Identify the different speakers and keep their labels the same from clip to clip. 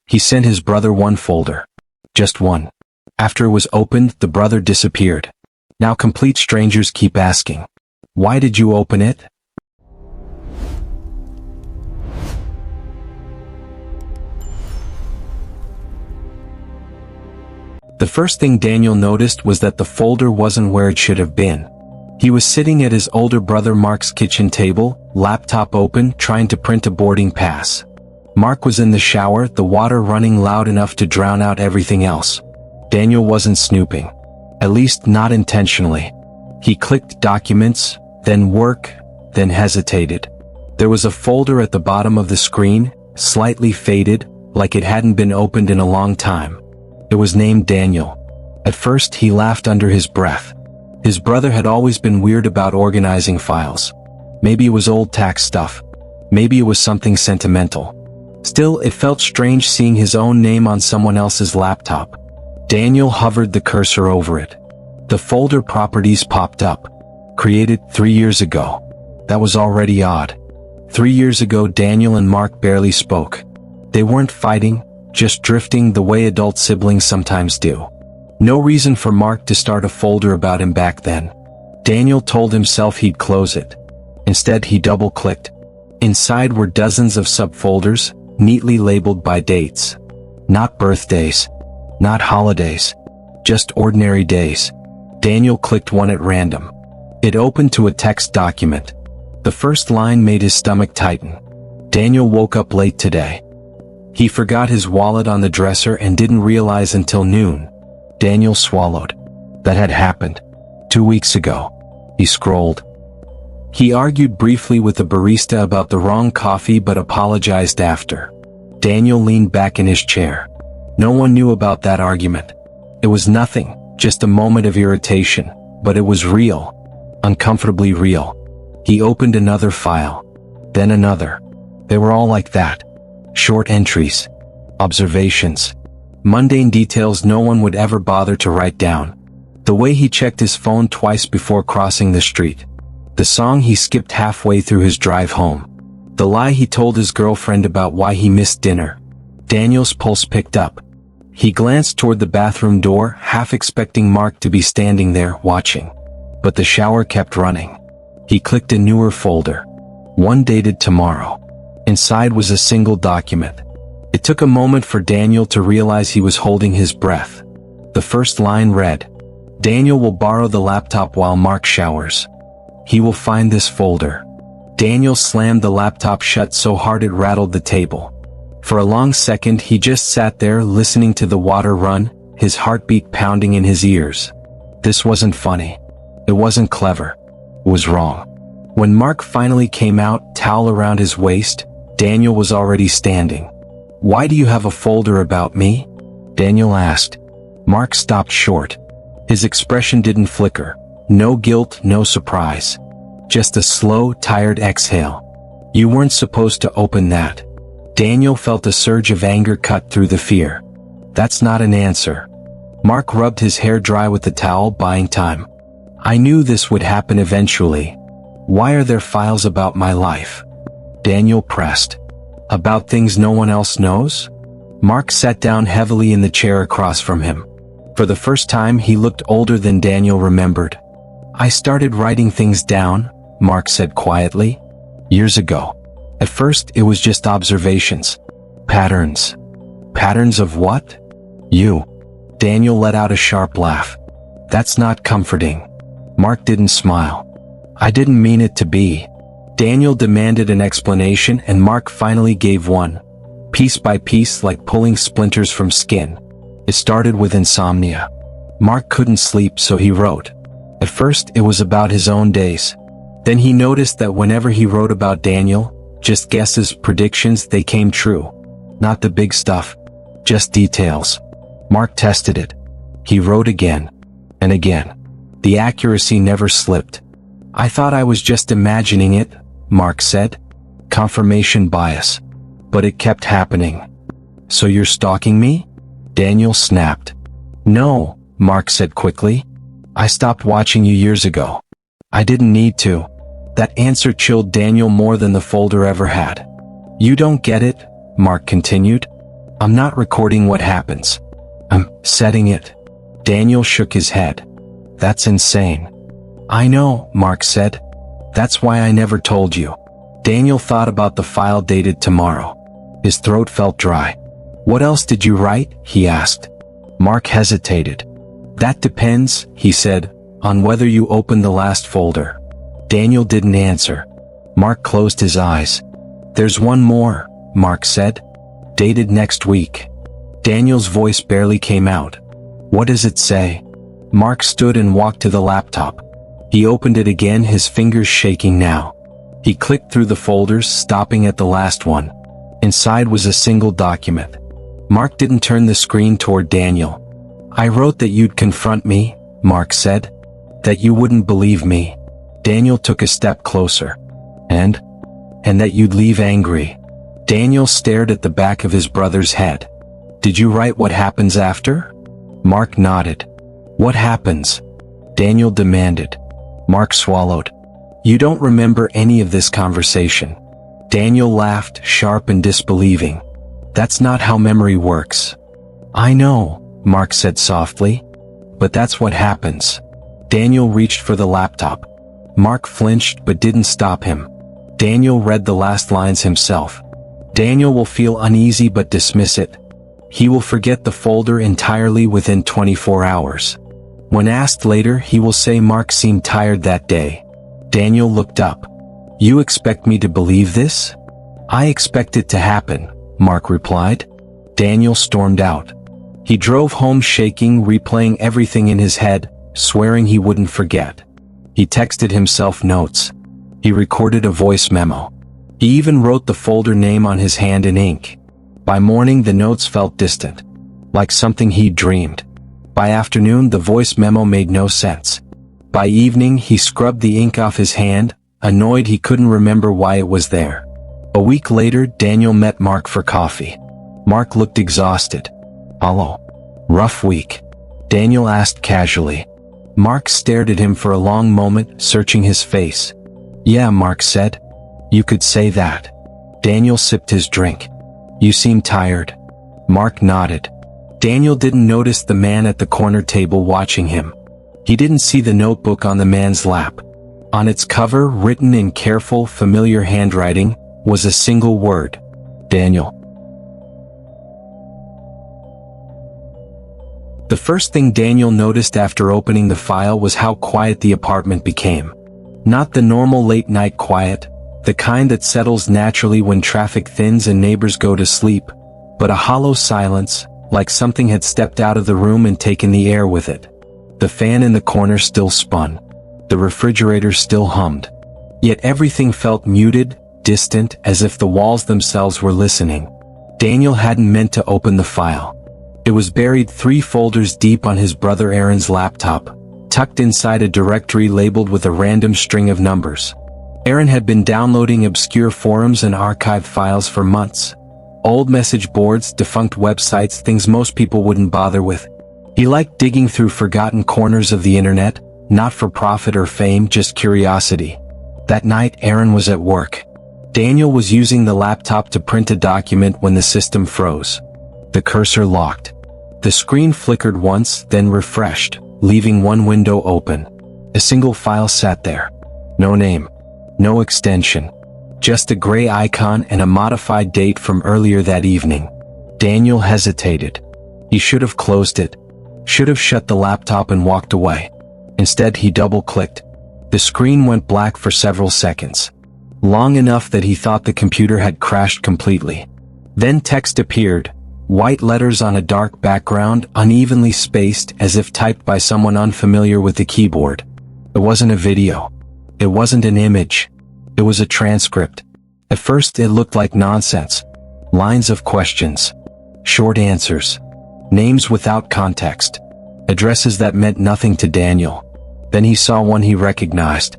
Speaker 1: He sent his brother one folder. Just one. After it was opened, the brother disappeared. Now complete strangers keep asking, "Why did you open it?" The first thing Daniel noticed was that the folder wasn't where it should have been. He was sitting at his older brother Mark's kitchen table, laptop open, trying to print a boarding pass. Mark was in the shower, the water running loud enough to drown out everything else. Daniel wasn't snooping. At least not intentionally. He clicked Documents, then Work, then hesitated. There was a folder at the bottom of the screen, slightly faded, like it hadn't been opened in a long time. It was named Daniel. At first he laughed under his breath. His brother had always been weird about organizing files. Maybe it was old tax stuff. Maybe it was something sentimental. Still, it felt strange seeing his own name on someone else's laptop. Daniel hovered the cursor over it. The folder properties popped up. Created 3 years ago. That was already odd. 3 years ago Daniel and Mark barely spoke. They weren't fighting, just drifting the way adult siblings sometimes do. No reason for Mark to start a folder about him back then. Daniel told himself he'd close it. Instead he double-clicked. Inside were dozens of subfolders, neatly labeled by dates. Not birthdays. Not holidays. Just ordinary days. Daniel clicked one at random. It opened to a text document. The first line made his stomach tighten. Daniel woke up late today. He forgot his wallet on the dresser and didn't realize until noon. Daniel swallowed. That had happened 2 weeks ago. He scrolled. He argued briefly with the barista about the wrong coffee but apologized after. Daniel leaned back in his chair. No one knew about that argument. It was nothing, just a moment of irritation, but it was real. Uncomfortably real. He opened another file. Then another. They were all like that. Short entries. Observations. Mundane details no one would ever bother to write down. The way he checked his phone twice before crossing the street. The song he skipped halfway through his drive home. The lie he told his girlfriend about why he missed dinner. Daniel's pulse picked up. He glanced toward the bathroom door, half expecting Mark to be standing there, watching. But the shower kept running. He clicked a newer folder. One dated tomorrow. Inside was a single document. It took a moment for Daniel to realize he was holding his breath. The first line read, "Daniel will borrow the laptop while Mark showers. He will find this folder." Daniel slammed the laptop shut so hard it rattled the table. For a long second he just sat there listening to the water run, his heartbeat pounding in his ears. This wasn't funny. It wasn't clever. It was wrong. When Mark finally came out, towel around his waist, Daniel was already standing. "Why do you have a folder about me?" Daniel asked. Mark stopped short. His expression didn't flicker. No guilt, no surprise. Just a slow, tired exhale. "You weren't supposed to open that." Daniel felt a surge of anger cut through the fear. "That's not an answer." Mark rubbed his hair dry with the towel, buying time. "I knew this would happen eventually. Why are there files about my life?" Daniel pressed. "About things no one else knows?" Mark sat down heavily in the chair across from him. For the first time he looked older than Daniel remembered. "I started writing things down," Mark said quietly. "Years ago. At first it was just observations. Patterns." "Patterns of what?" "You." Daniel let out a sharp laugh. "That's not comforting." Mark didn't smile. "I didn't mean it to be." Daniel demanded an explanation and Mark finally gave one. Piece by piece, like pulling splinters from skin. It started with insomnia. Mark couldn't sleep, so he wrote. At first it was about his own days. Then he noticed that whenever he wrote about Daniel, just guesses, predictions, they came true. Not the big stuff. Just details. Mark tested it. He wrote again. And again. The accuracy never slipped. "I thought I was just imagining it," Mark said. Confirmation bias. But it kept happening. "So you're stalking me?" Daniel snapped. "No," Mark said quickly. "I stopped watching you years ago. I didn't need to." That answer chilled Daniel more than the folder ever had. "You don't get it," Mark continued. I'm not recording what happens. I'm setting it. Daniel shook his head. That's insane. I know, Mark said. That's why I never told you. Daniel thought about the file dated tomorrow. His throat felt dry. What else did you write? He asked. Mark hesitated. That depends, he said, on whether you opened the last folder. Daniel didn't answer. Mark closed his eyes. There's one more, Mark said. Dated next week. Daniel's voice barely came out. What does it say? Mark stood and walked to the laptop. He opened it again, his fingers shaking now. He clicked through the folders, stopping at the last one. Inside was a single document. Mark didn't turn the screen toward Daniel. I wrote that you'd confront me, Mark said. That you wouldn't believe me. Daniel took a step closer. And that you'd leave angry. Daniel stared at the back of his brother's head. Did you write what happens after? Mark nodded. What happens? Daniel demanded. Mark swallowed. You don't remember any of this conversation. Daniel laughed, sharp and disbelieving. That's not how memory works. I know, Mark said softly. But that's what happens. Daniel reached for the laptop. Mark flinched but didn't stop him. Daniel read the last lines himself. Daniel will feel uneasy but dismiss it. He will forget the folder entirely within 24 hours. When asked later, he will say Mark seemed tired that day. Daniel looked up. You expect me to believe this? I expect it to happen, Mark replied. Daniel stormed out. He drove home shaking, replaying everything in his head, swearing he wouldn't forget. He texted himself notes. He recorded a voice memo. He even wrote the folder name on his hand in ink. By morning the notes felt distant, like something he'd dreamed. By afternoon the voice memo made no sense. By evening he scrubbed the ink off his hand, annoyed he couldn't remember why it was there. A week later Daniel met Mark for coffee. Mark looked exhausted. Hello. Rough week? Daniel asked casually. Mark stared at him for a long moment, searching his face. Yeah, Mark said. You could say that. Daniel sipped his drink. You seem tired. Mark nodded. Daniel didn't notice the man at the corner table watching him. He didn't see the notebook on the man's lap. On its cover, written in careful, familiar handwriting, was a single word. Daniel. The first thing Daniel noticed after opening the file was how quiet the apartment became. Not the normal late-night quiet, the kind that settles naturally when traffic thins and neighbors go to sleep, but a hollow silence, like something had stepped out of the room and taken the air with it. The fan in the corner still spun. The refrigerator still hummed. Yet everything felt muted, distant, as if the walls themselves were listening. Daniel hadn't meant to open the file. It was buried 3 folders deep on his brother Aaron's laptop, tucked inside a directory labeled with a random string of numbers. Aaron had been downloading obscure forums and archived files for months. Old message boards, defunct websites, things most people wouldn't bother with. He liked digging through forgotten corners of the internet, not for profit or fame, just curiosity. That night, Aaron was at work. Daniel was using the laptop to print a document when the system froze. The cursor locked. The screen flickered once, then refreshed, leaving one window open. A single file sat there. No name. No extension. Just a gray icon and a modified date from earlier that evening. Daniel hesitated. He should have closed it. Should have shut the laptop and walked away. Instead, he double-clicked. The screen went black for several seconds. Long enough that he thought the computer had crashed completely. Then text appeared. White letters on a dark background, unevenly spaced, as if typed by someone unfamiliar with the keyboard. It wasn't a video. It wasn't an image. It was a transcript. At first it looked like nonsense. Lines of questions. Short answers. Names without context. Addresses that meant nothing to Daniel. Then he saw one he recognized.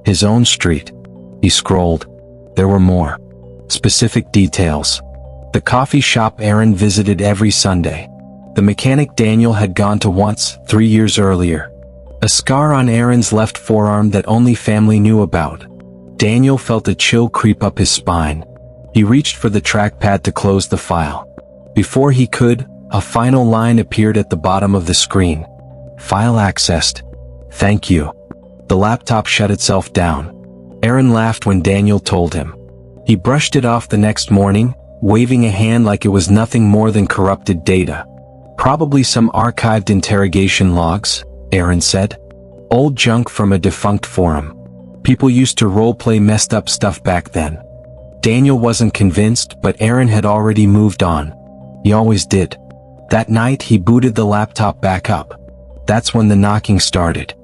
Speaker 1: His own street. He scrolled. There were more. Specific details. The coffee shop Aaron visited every Sunday. The mechanic Daniel had gone to once, 3 years earlier. A scar on Aaron's left forearm that only family knew about. Daniel felt a chill creep up his spine. He reached for the trackpad to close the file. Before he could, a final line appeared at the bottom of the screen. File accessed. Thank you. The laptop shut itself down. Aaron laughed when Daniel told him. He brushed it off the next morning, waving a hand like it was nothing more than corrupted data. Probably some archived interrogation logs, Aaron said. Old junk from a defunct forum. People used to roleplay messed up stuff back then. Daniel wasn't convinced, but Aaron had already moved on. He always did. That night he booted the laptop back up. That's when the knocking started.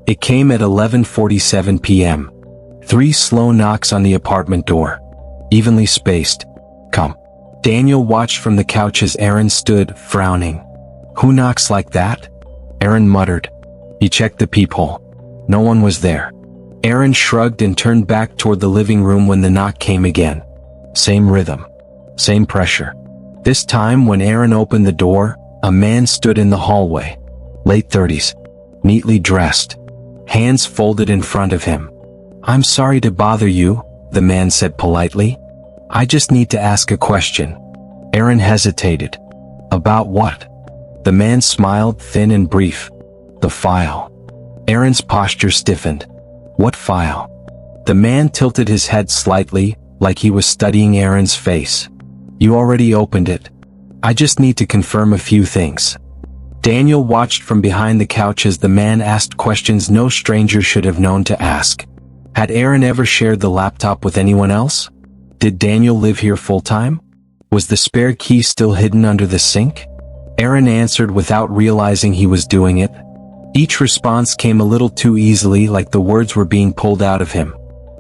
Speaker 1: It came at 11:47 p.m. 3 slow knocks on the apartment door. Evenly spaced. Come. Daniel watched from the couch as Aaron stood, frowning. Who knocks like that? Aaron muttered. He checked the peephole. No one was there. Aaron shrugged and turned back toward the living room when the knock came again. Same rhythm. Same pressure. This time when Aaron opened the door, a man stood in the hallway. Late 30s. Neatly dressed. Hands folded in front of him. I'm sorry to bother you, the man said politely. I just need to ask a question. Aaron hesitated. About what? The man smiled, thin and brief. The file. Aaron's posture stiffened. What file? The man tilted his head slightly, like he was studying Aaron's face. You already opened it. I just need to confirm a few things. Daniel watched from behind the couch as the man asked questions no stranger should have known to ask. Had Aaron ever shared the laptop with anyone else? Did Daniel live here full-time? Was the spare key still hidden under the sink? Aaron answered without realizing he was doing it. Each response came a little too easily, like the words were being pulled out of him.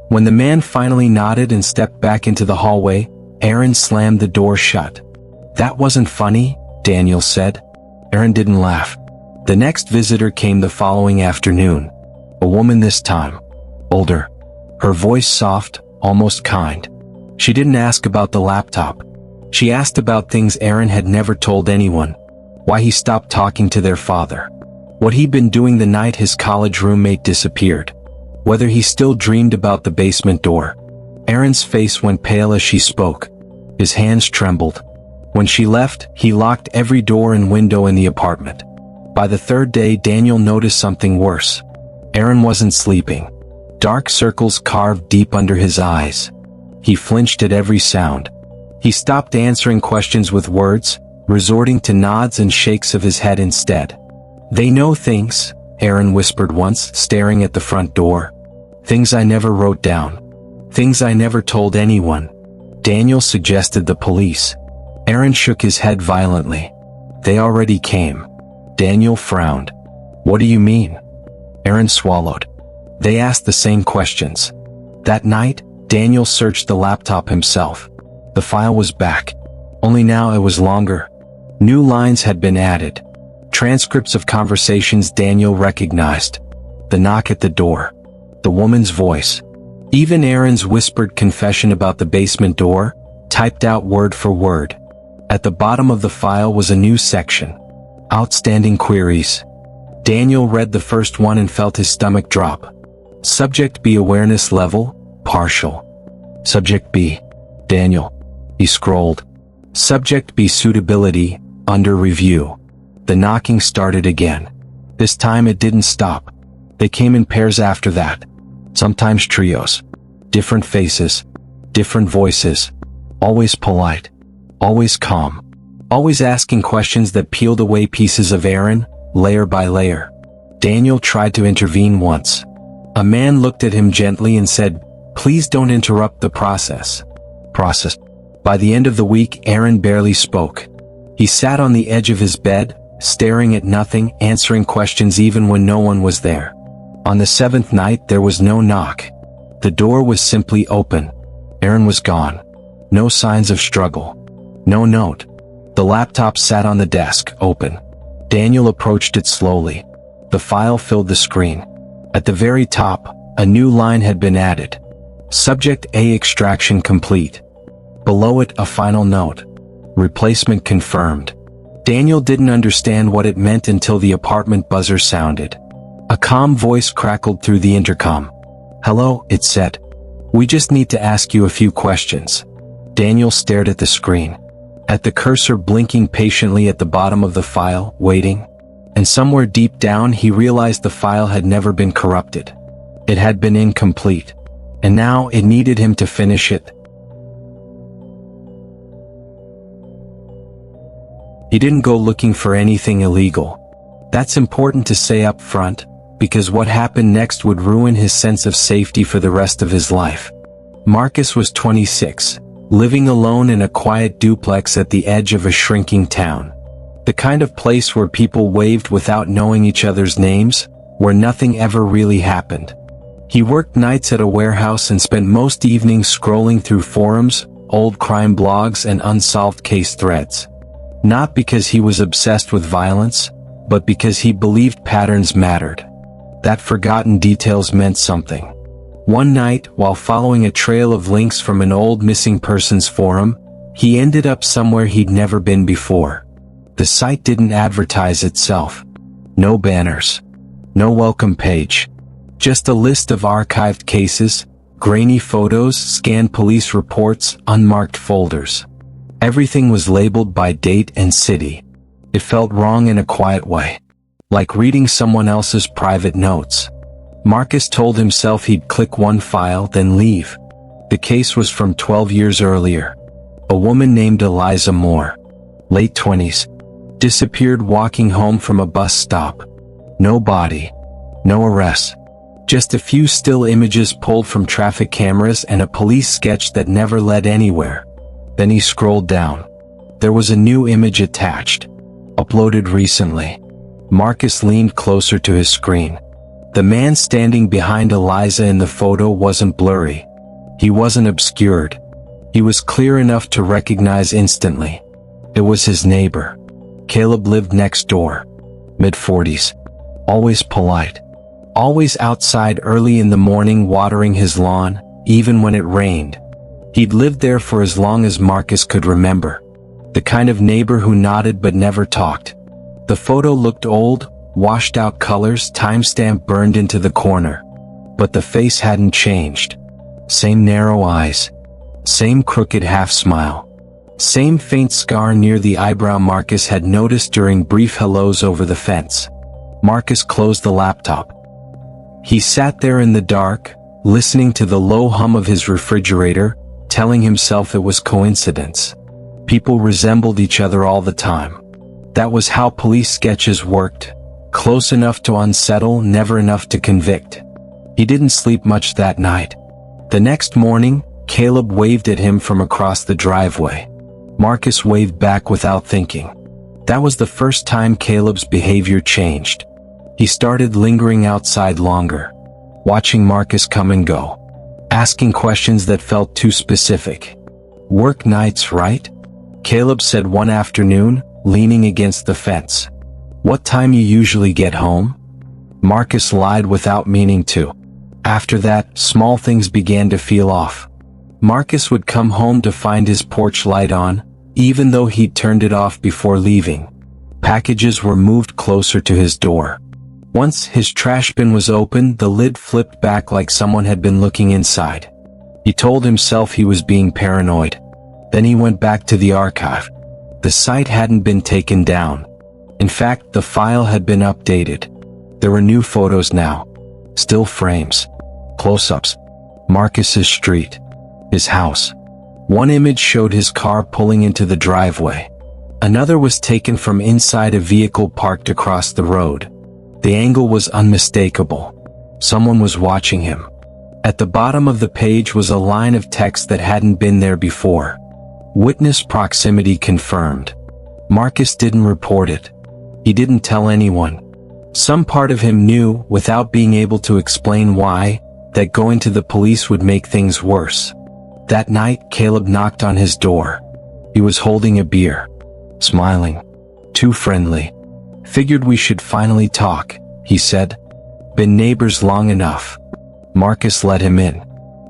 Speaker 1: When the man finally nodded and stepped back into the hallway, Aaron slammed the door shut. That wasn't funny, Daniel said. Aaron didn't laugh. The next visitor came the following afternoon. A woman this time. Older. Her voice soft, almost kind. She didn't ask about the laptop. She asked about things Aaron had never told anyone. Why he stopped talking to their father. What he'd been doing the night his college roommate disappeared. Whether he still dreamed about the basement door. Aaron's face went pale as she spoke. His hands trembled. When she left, he locked every door and window in the apartment. By the third day, Daniel noticed something worse. Aaron wasn't sleeping. Dark circles carved deep under his eyes. He flinched at every sound. He stopped answering questions with words, resorting to nods and shakes of his head instead. They know things, Aaron whispered once, staring at the front door. Things I never wrote down. Things I never told anyone. Daniel suggested the police. Aaron shook his head violently. They already came. Daniel frowned. What do you mean? Aaron swallowed. They asked the same questions. That night, Daniel searched the laptop himself. The file was back. Only now it was longer. New lines had been added. Transcripts of conversations Daniel recognized. The knock at the door. The woman's voice. Even Aaron's whispered confession about the basement door, typed out word for word. At the bottom of the file was a new section. Outstanding queries. Daniel read the first one and felt his stomach drop. Subject B awareness level, partial. Subject B. Daniel. He scrolled. Subject B suitability, under review. The knocking started again. This time it didn't stop. They came in pairs after that. Sometimes trios. Different faces. Different voices. Always polite. Always calm. Always asking questions that peeled away pieces of Aaron, layer by layer. Daniel tried to intervene once. A man looked at him gently and said, "Please don't interrupt the process." By the end of the week, Aaron barely spoke. He sat on the edge of his bed, staring at nothing, answering questions even when no one was there. On the 7th night, there was no knock. The door was simply open. Aaron was gone. No signs of struggle. No note. The laptop sat on the desk, open. Daniel approached it slowly. The file filled the screen. At the very top, a new line had been added. Subject A extraction complete. Below it, a final note. Replacement confirmed. Daniel didn't understand what it meant until the apartment buzzer sounded. A calm voice crackled through the intercom. "Hello," it said. "We just need to ask you a few questions." Daniel stared at the screen. at the cursor blinking patiently at the bottom of the file, waiting. And somewhere deep down he realized the file had never been corrupted. It had been incomplete. And now it needed him to finish it. He didn't go looking for anything illegal. That's important to say up front, because what happened next would ruin his sense of safety for the rest of his life. Marcus was 26, living alone in a quiet duplex at the edge of a shrinking town. The kind of place where people waved without knowing each other's names, where nothing ever really happened. He worked nights at a warehouse and spent most evenings scrolling through forums, old crime blogs and unsolved case threads. Not because he was obsessed with violence, but because he believed patterns mattered. That forgotten details meant something. One night, while following a trail of links from an old missing persons forum, he ended up somewhere he'd never been before. The site didn't advertise itself. No banners. No welcome page. Just a list of archived cases, grainy photos, scanned police reports, unmarked folders. Everything was labeled by date and city. It felt wrong in a quiet way. Like reading someone else's private notes. Marcus told himself he'd click one file, then leave. The case was from 12 years earlier. A woman named Eliza Moore, late 20s, disappeared walking home from a bus stop. No body. No arrest. Just a few still images pulled from traffic cameras and a police sketch that never led anywhere. Then he scrolled down. There was a new image attached. Uploaded recently. Marcus leaned closer to his screen. The man standing behind Eliza in the photo wasn't blurry. He wasn't obscured. He was clear enough to recognize instantly. It was his neighbor. Caleb lived next door. Mid-40s. Always polite. Always outside early in the morning watering his lawn, even when it rained. He'd lived there for as long as Marcus could remember. The kind of neighbor who nodded but never talked. The photo looked old, washed out colors, timestamp burned into the corner. But the face hadn't changed. Same narrow eyes. Same crooked half smile. Same faint scar near the eyebrow Marcus had noticed during brief hellos over the fence. Marcus closed the laptop. He sat there in the dark, listening to the low hum of his refrigerator, telling himself it was coincidence. People resembled each other all the time. That was how police sketches worked. Close enough to unsettle, never enough to convict. He didn't sleep much that night. The next morning, Caleb waved at him from across the driveway. Marcus waved back without thinking. That was the first time Caleb's behavior changed. He started lingering outside longer. Watching Marcus come and go. Asking questions that felt too specific. Work nights, right? Caleb said one afternoon, leaning against the fence. What time you usually get home? Marcus lied without meaning to. After that, small things began to feel off. Marcus would come home to find his porch light on, even though he'd turned it off before leaving. Packages were moved closer to his door. Once his trash bin was open, the lid flipped back like someone had been looking inside. He told himself he was being paranoid. Then he went back to the archive. The site hadn't been taken down. In fact, the file had been updated. There were new photos now. Still frames. Close-ups. Marcus's street. His house. One image showed his car pulling into the driveway. Another was taken from inside a vehicle parked across the road. The angle was unmistakable. Someone was watching him. At the bottom of the page was a line of text that hadn't been there before. Witness proximity confirmed. Marcus didn't report it. He didn't tell anyone. Some part of him knew, without being able to explain why, that going to the police would make things worse. That night, Caleb knocked on his door. He was holding a beer. Smiling. Too friendly. Figured we should finally talk, he said. Been neighbors long enough. Marcus let him in.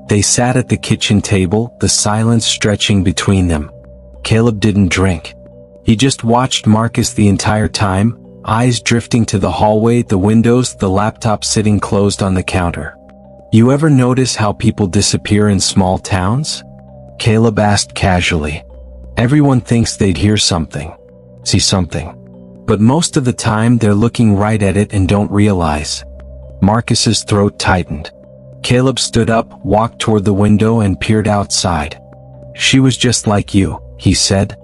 Speaker 1: They sat at the kitchen table, the silence stretching between them. Caleb didn't drink. He just watched Marcus the entire time, eyes drifting to the hallway, the windows, the laptop sitting closed on the counter. You ever notice how people disappear in small towns? Caleb asked casually. Everyone thinks they'd hear something, see something. But most of the time they're looking right at it and don't realize. Marcus's throat tightened. Caleb stood up, walked toward the window and peered outside. "She was just like you," he said.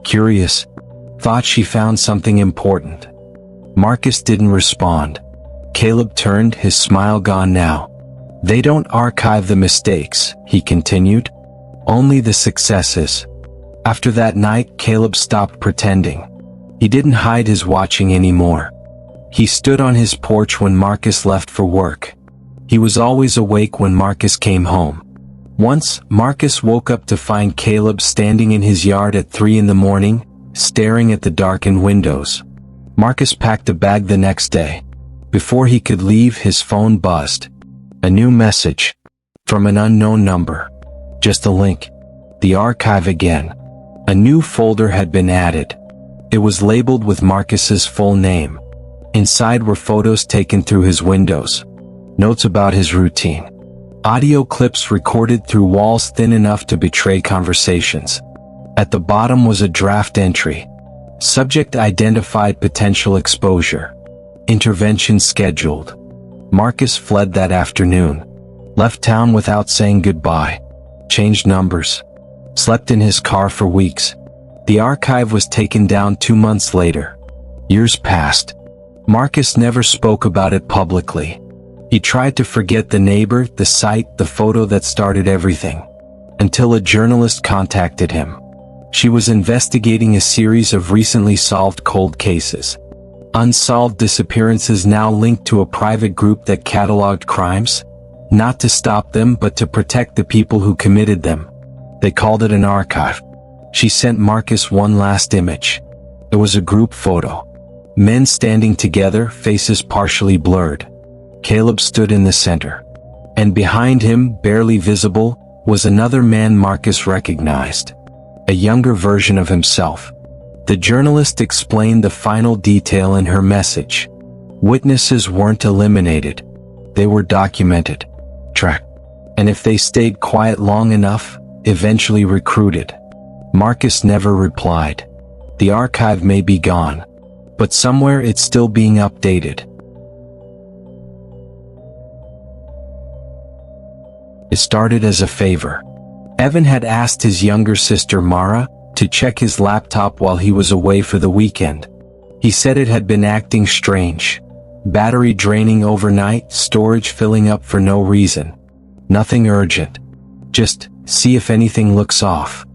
Speaker 1: "Curious. Thought she found something important." Marcus didn't respond. Caleb turned, his smile gone now. "They don't archive the mistakes," he continued. "Only the successes." After that night, Caleb stopped pretending. He didn't hide his watching anymore. He stood on his porch when Marcus left for work. He was always awake when Marcus came home. Once, Marcus woke up to find Caleb standing in his yard at 3 in the morning, staring at the darkened windows. Marcus packed a bag the next day. Before he could leave, his phone buzzed. A new message. From an unknown number. Just a link. The archive again. A new folder had been added. It was labeled with Marcus's full name. Inside were photos taken through his windows. Notes about his routine. Audio clips recorded through walls thin enough to betray conversations. At the bottom was a draft entry. Subject identified, potential exposure. Intervention scheduled. Marcus fled that afternoon. Left town without saying goodbye. Changed numbers. Slept in his car for weeks. The archive was taken down 2 months later. Years passed. Marcus never spoke about it publicly. He tried to forget the neighbor, the site, the photo that started everything. Until a journalist contacted him. She was investigating a series of recently solved cold cases. Unsolved disappearances now linked to a private group that cataloged crimes. Not to stop them but to protect the people who committed them. They called it an archive. She sent Marcus one last image. It was a group photo. Men standing together, faces partially blurred. Caleb stood in the center. And behind him, barely visible, was another man Marcus recognized. A younger version of himself. The journalist explained the final detail in her message. Witnesses weren't eliminated. They were documented. Tracked. And if they stayed quiet long enough, eventually recruited. Marcus never replied. The archive may be gone. But somewhere it's still being updated. It started as a favor. Evan had asked his younger sister Mara to check his laptop while he was away for the weekend. He said it had been acting strange. Battery draining overnight, storage filling up for no reason. Nothing urgent. Just see if anything looks off.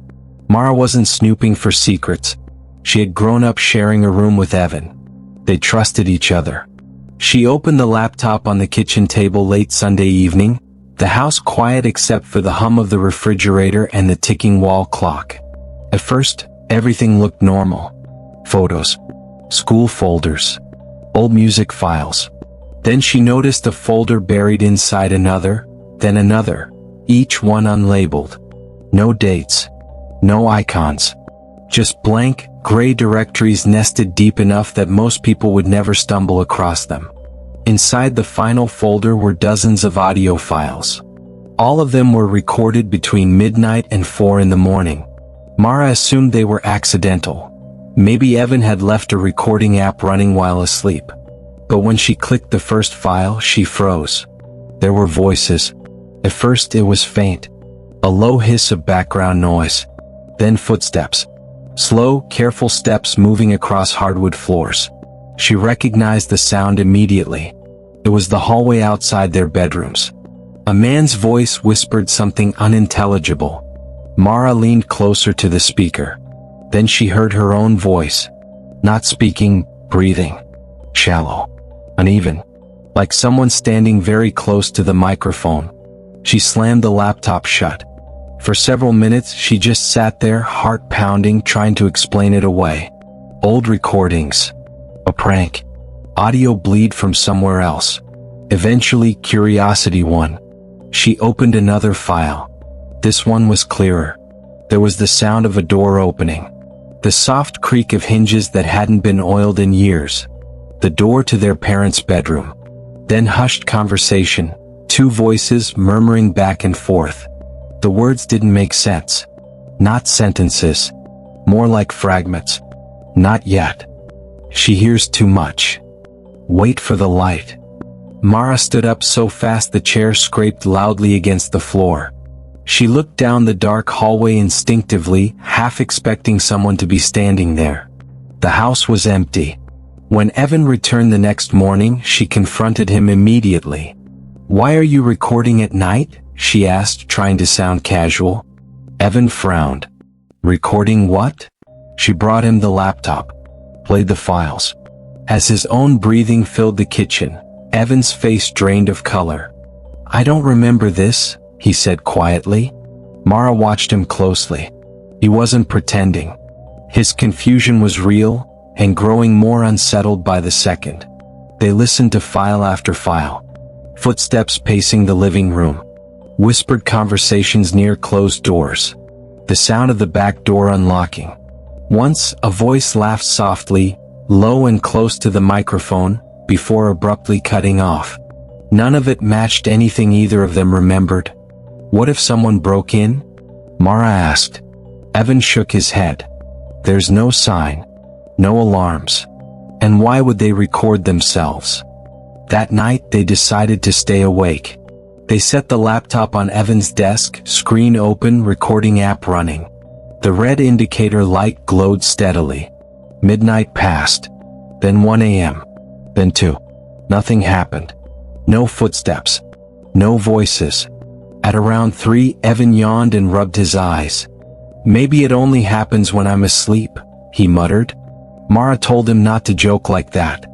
Speaker 1: Mara wasn't snooping for secrets. She had grown up sharing a room with Evan. They trusted each other. She opened the laptop on the kitchen table late Sunday evening, the house quiet except for the hum of the refrigerator and the ticking wall clock. At first, everything looked normal. Photos. School folders. Old music files. Then she noticed a folder buried inside another, then another, each one unlabeled. No dates. No icons. Just blank, gray directories nested deep enough that most people would never stumble across them. Inside the final folder were dozens of audio files. All of them were recorded between midnight and 4 in the morning. Mara assumed they were accidental. Maybe Evan had left a recording app running while asleep. But when she clicked the first file, she froze. There were voices. At first it was faint. A low hiss of background noise. Then footsteps. Slow, careful steps moving across hardwood floors. She recognized the sound immediately. It was the hallway outside their bedrooms. A man's voice whispered something unintelligible. Mara leaned closer to the speaker. Then she heard her own voice. Not speaking, breathing. Shallow. Uneven. Like someone standing very close to the microphone. She slammed the laptop shut. For several minutes she just sat there, heart pounding, trying to explain it away. Old recordings. A prank. Audio bleed from somewhere else. Eventually curiosity won. She opened another file. This one was clearer. There was the sound of a door opening. The soft creak of hinges that hadn't been oiled in years. The door to their parents' bedroom. Then hushed conversation. 2 voices murmuring back and forth. The words didn't make sense. Not sentences. More like fragments. Not yet. She hears too much. Wait for the light. Mara stood up so fast the chair scraped loudly against the floor. She looked down the dark hallway instinctively, half expecting someone to be standing there. The house was empty. When Evan returned the next morning, she confronted him immediately. "Why are you recording at night?" she asked, trying to sound casual. Evan frowned. "Recording what?" She brought him the laptop. Played the files. As his own breathing filled the kitchen, Evan's face drained of color. "I don't remember this," he said quietly. Mara watched him closely. He wasn't pretending. His confusion was real, and growing more unsettled by the second. They listened to file after file. Footsteps pacing the living room. Whispered conversations near closed doors. The sound of the back door unlocking. Once, a voice laughed softly, low and close to the microphone, before abruptly cutting off. None of it matched anything either of them remembered. "What if someone broke in?" Mara asked. Evan shook his head. "There's no sign. No alarms. And why would they record themselves?" That night they decided to stay awake. They set the laptop on Evan's desk, screen open, recording app running. The red indicator light glowed steadily. Midnight passed. Then 1 a.m. Then 2. Nothing happened. No footsteps. No voices. At around 3, Evan yawned and rubbed his eyes. "Maybe it only happens when I'm asleep," he muttered. Mara told him not to joke like that.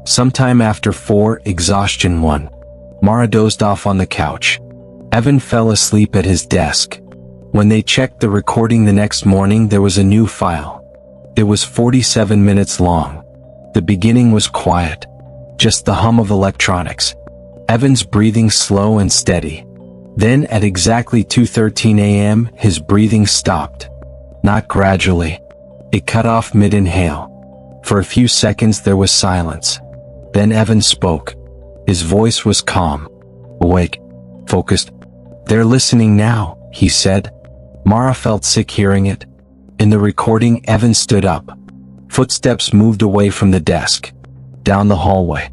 Speaker 1: Sometime after 4, exhaustion won. Mara dozed off on the couch. Evan fell asleep at his desk. When they checked the recording the next morning, there was a new file. It was 47 minutes long. The beginning was quiet. Just the hum of electronics. Evan's breathing slow and steady. Then at exactly 2:13 a.m., his breathing stopped. Not gradually. It cut off mid-inhale. For a few seconds there was silence. Then Evan spoke. His voice was calm. Awake. Focused. "They're listening now," he said. Mara felt sick hearing it. In the recording, Evan stood up. Footsteps moved away from the desk. Down the hallway.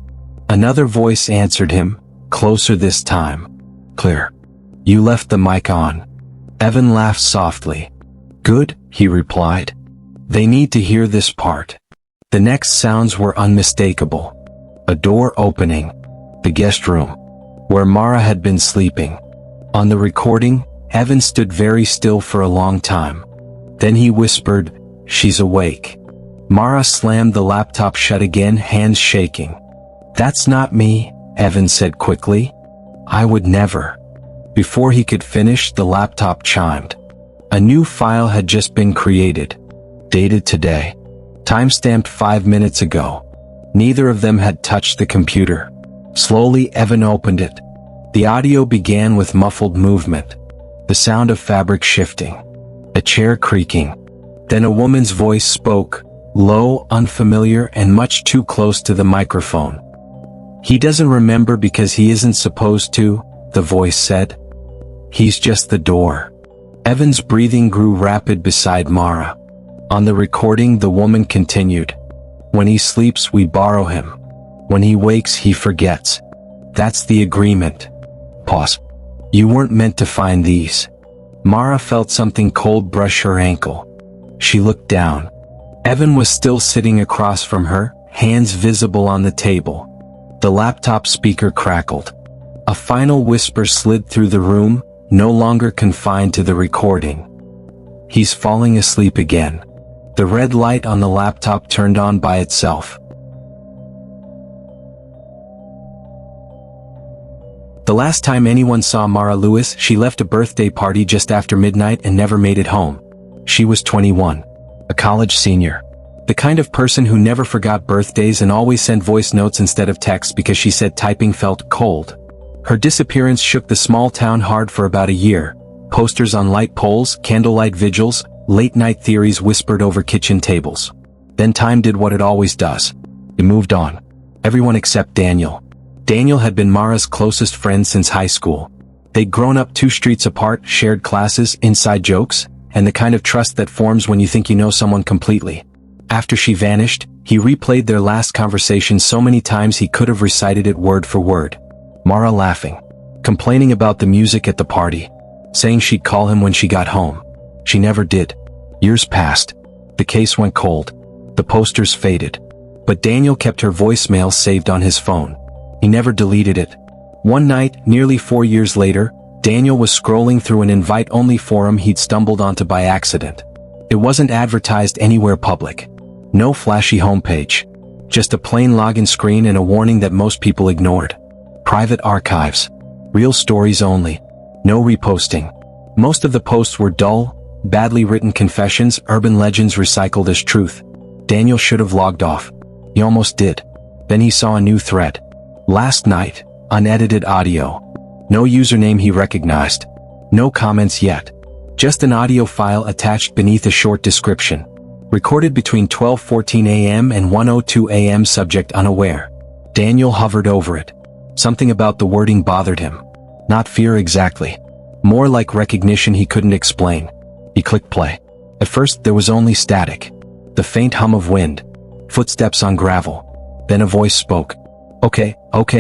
Speaker 1: Another voice answered him, closer this time. "Clear. You left the mic on." Evan laughed softly. "Good," he replied. "They need to hear this part." The next sounds were unmistakable. A door opening. The guest room. Where Mara had been sleeping. On the recording, Evan stood very still for a long time. Then he whispered, "She's awake." Mara slammed the laptop shut again, hands shaking. "That's not me," Evan said quickly. "I would never." Before he could finish, the laptop chimed. A new file had just been created. Dated today. Timestamped 5 minutes ago. Neither of them had touched the computer. Slowly, Evan opened it. The audio began with muffled movement. The sound of fabric shifting. A chair creaking. Then a woman's voice spoke, low, unfamiliar, and much too close to the microphone. "He doesn't remember because he isn't supposed to," the voice said. "He's just the door." Evan's breathing grew rapid beside Mara. On the recording, the woman continued. "When he sleeps, we borrow him. When he wakes, he forgets. That's the agreement." Pause. "You weren't meant to find these." Mara felt something cold brush her ankle. She looked down. Evan was still sitting across from her, hands visible on the table. The laptop speaker crackled. A final whisper slid through the room, no longer confined to the recording. "He's falling asleep again." The red light on the laptop turned on by itself. The last time anyone saw Mara Lewis, she left a birthday party just after midnight and never made it home. She was 21. A college senior. The kind of person who never forgot birthdays and always sent voice notes instead of text because she said typing felt cold. Her disappearance shook the small town hard for about a year. Posters on light poles, candlelight vigils, late-night theories whispered over kitchen tables. Then time did what it always does. It moved on. Everyone except Daniel. Daniel had been Mara's closest friend since high school. They'd grown up 2 streets apart, shared classes, inside jokes, and the kind of trust that forms when you think you know someone completely. After she vanished, he replayed their last conversation so many times he could have recited it word for word. Mara laughing, complaining about the music at the party, saying she'd call him when she got home. She never did. Years passed. The case went cold. The posters faded. But Daniel kept her voicemail saved on his phone. He never deleted it. One night, nearly 4 years later, Daniel was scrolling through an invite-only forum he'd stumbled onto by accident. It wasn't advertised anywhere public. No flashy homepage. Just a plain login screen and a warning that most people ignored. Private archives. Real stories only. No reposting. Most of the posts were dull, badly written confessions, urban legends recycled as truth. Daniel should have logged off. He almost did. Then he saw a new thread. Last night, unedited audio. No username he recognized. No comments yet. Just an audio file attached beneath a short description. Recorded between 12:14 a.m. and 1:02 a.m. Subject unaware. Daniel hovered over it. Something about the wording bothered him. Not fear exactly. More like recognition he couldn't explain. He clicked play. At first there was only static. The faint hum of wind. Footsteps on gravel. Then a voice spoke. Okay,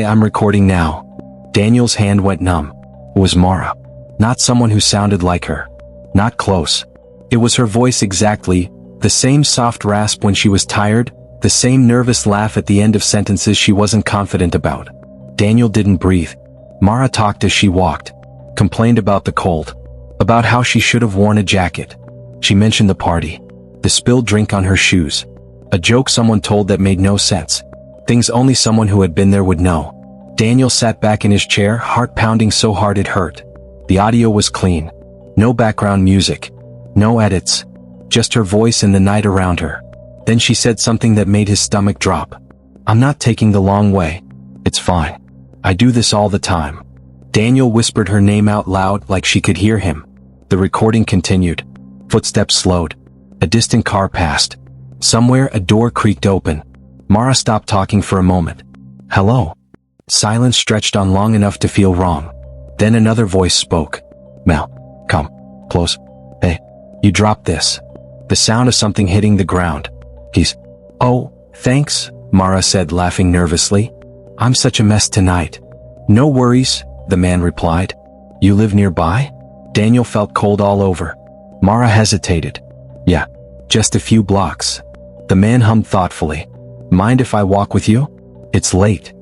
Speaker 1: I'm recording now. Daniel's hand went numb. It was Mara. Not someone who sounded like her. Not close. It was her voice exactly, the same soft rasp when she was tired, the same nervous laugh at the end of sentences she wasn't confident about. Daniel didn't breathe. Mara talked as she walked. Complained about the cold. About how she should have worn a jacket. She mentioned the party. The spilled drink on her shoes. A joke someone told that made no sense. Things only someone who had been there would know. Daniel sat back in his chair, heart pounding so hard it hurt. The audio was clean. No background music. No edits. Just her voice and the night around her. Then she said something that made his stomach drop. I'm not taking the long way. It's fine. I do this all the time. Daniel whispered her name out loud like she could hear him. The recording continued. Footsteps slowed. A distant car passed. Somewhere a door creaked open. Mara stopped talking for a moment. Hello. Silence stretched on long enough to feel wrong. Then another voice spoke. Mel, come. Close. Hey. You dropped this. The sound of something hitting the ground. He's. Oh, thanks, Mara said, laughing nervously. I'm such a mess tonight. No worries, the man replied. You live nearby? Daniel felt cold all over. Mara hesitated. Yeah, just a few blocks. The man hummed thoughtfully. Mind if I walk with you? It's late.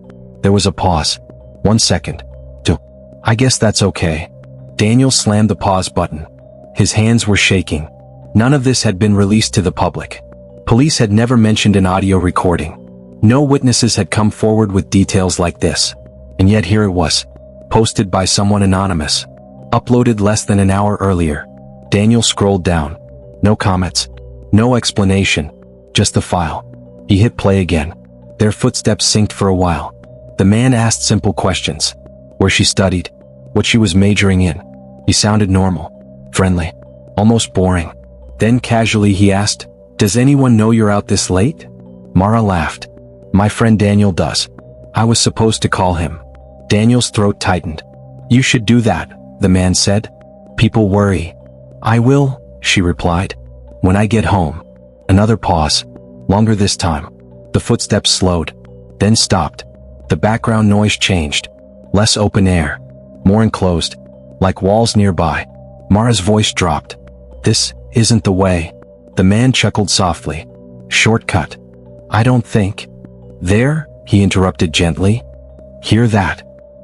Speaker 1: There was a pause. 1 second. 2. I guess that's okay. Daniel slammed the pause button. His hands were shaking. None of this had been released to the public. Police had never mentioned an audio recording. No witnesses had come forward with details like this. And yet here it was. Posted by someone anonymous. Uploaded less than an hour earlier. Daniel scrolled down. No comments. No explanation. Just the file. He hit play again. Their footsteps synced for a while. The man asked simple questions. Where she studied. What she was majoring in. He sounded normal. Friendly. Almost boring. Then casually he asked, Does anyone know you're out this late? Mara laughed. My friend Daniel does. I was supposed to call him. Daniel's throat tightened. You should do that, the man said. People worry. I will, she replied. When I get home. Another pause. Longer this time. The footsteps slowed. Then stopped. The background noise changed. Less open air. More enclosed. Like walls nearby. Mara's voice dropped. This isn't the way. The man chuckled softly. Shortcut. I don't think. There, he interrupted gently. Hear that?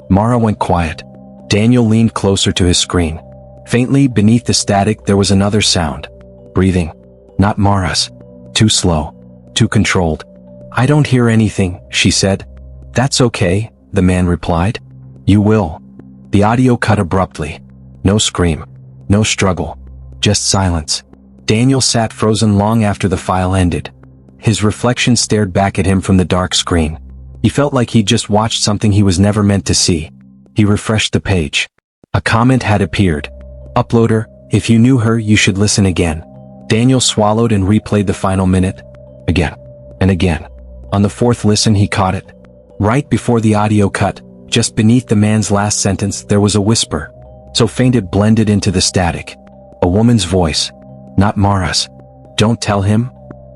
Speaker 1: Mara went quiet. Daniel leaned closer to his screen. Faintly beneath the static there was another sound. Breathing. Not Mara's. Too slow. Too controlled. I don't hear anything, she said. That's okay, the man replied. You will. The audio cut abruptly. No scream. No struggle. Just silence. Daniel sat frozen long after the file ended. His reflection stared back at him from the dark screen. He felt like he'd just watched something he was never meant to see. He refreshed the page. A comment had appeared. Uploader, if you knew her, you should listen again. Daniel swallowed and replayed the final minute. Again. And again. On the fourth listen he caught it. Right before the audio cut, just beneath the man's last sentence, there was a whisper. So faint it blended into the static. A woman's voice. Not Mara's. Don't tell him?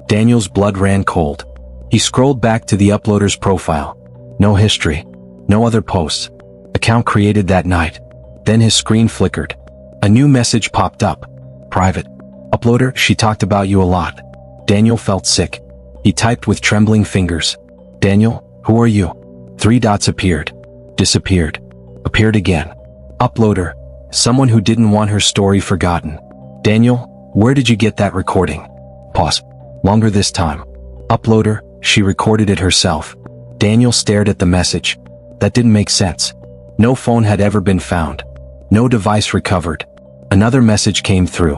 Speaker 1: Daniel's blood ran cold. He scrolled back to the uploader's profile. No history. No other posts. Account created that night. Then his screen flickered. A new message popped up. Private. Uploader, she talked about you a lot. Daniel felt sick. He typed with trembling fingers. Daniel, who are you? 3 dots appeared. Disappeared. Appeared again. Uploader. Someone who didn't want her story forgotten. Daniel, where did you get that recording? Pause. Longer this time. Uploader, she recorded it herself. Daniel stared at the message. That didn't make sense. No phone had ever been found. No device recovered. Another message came through.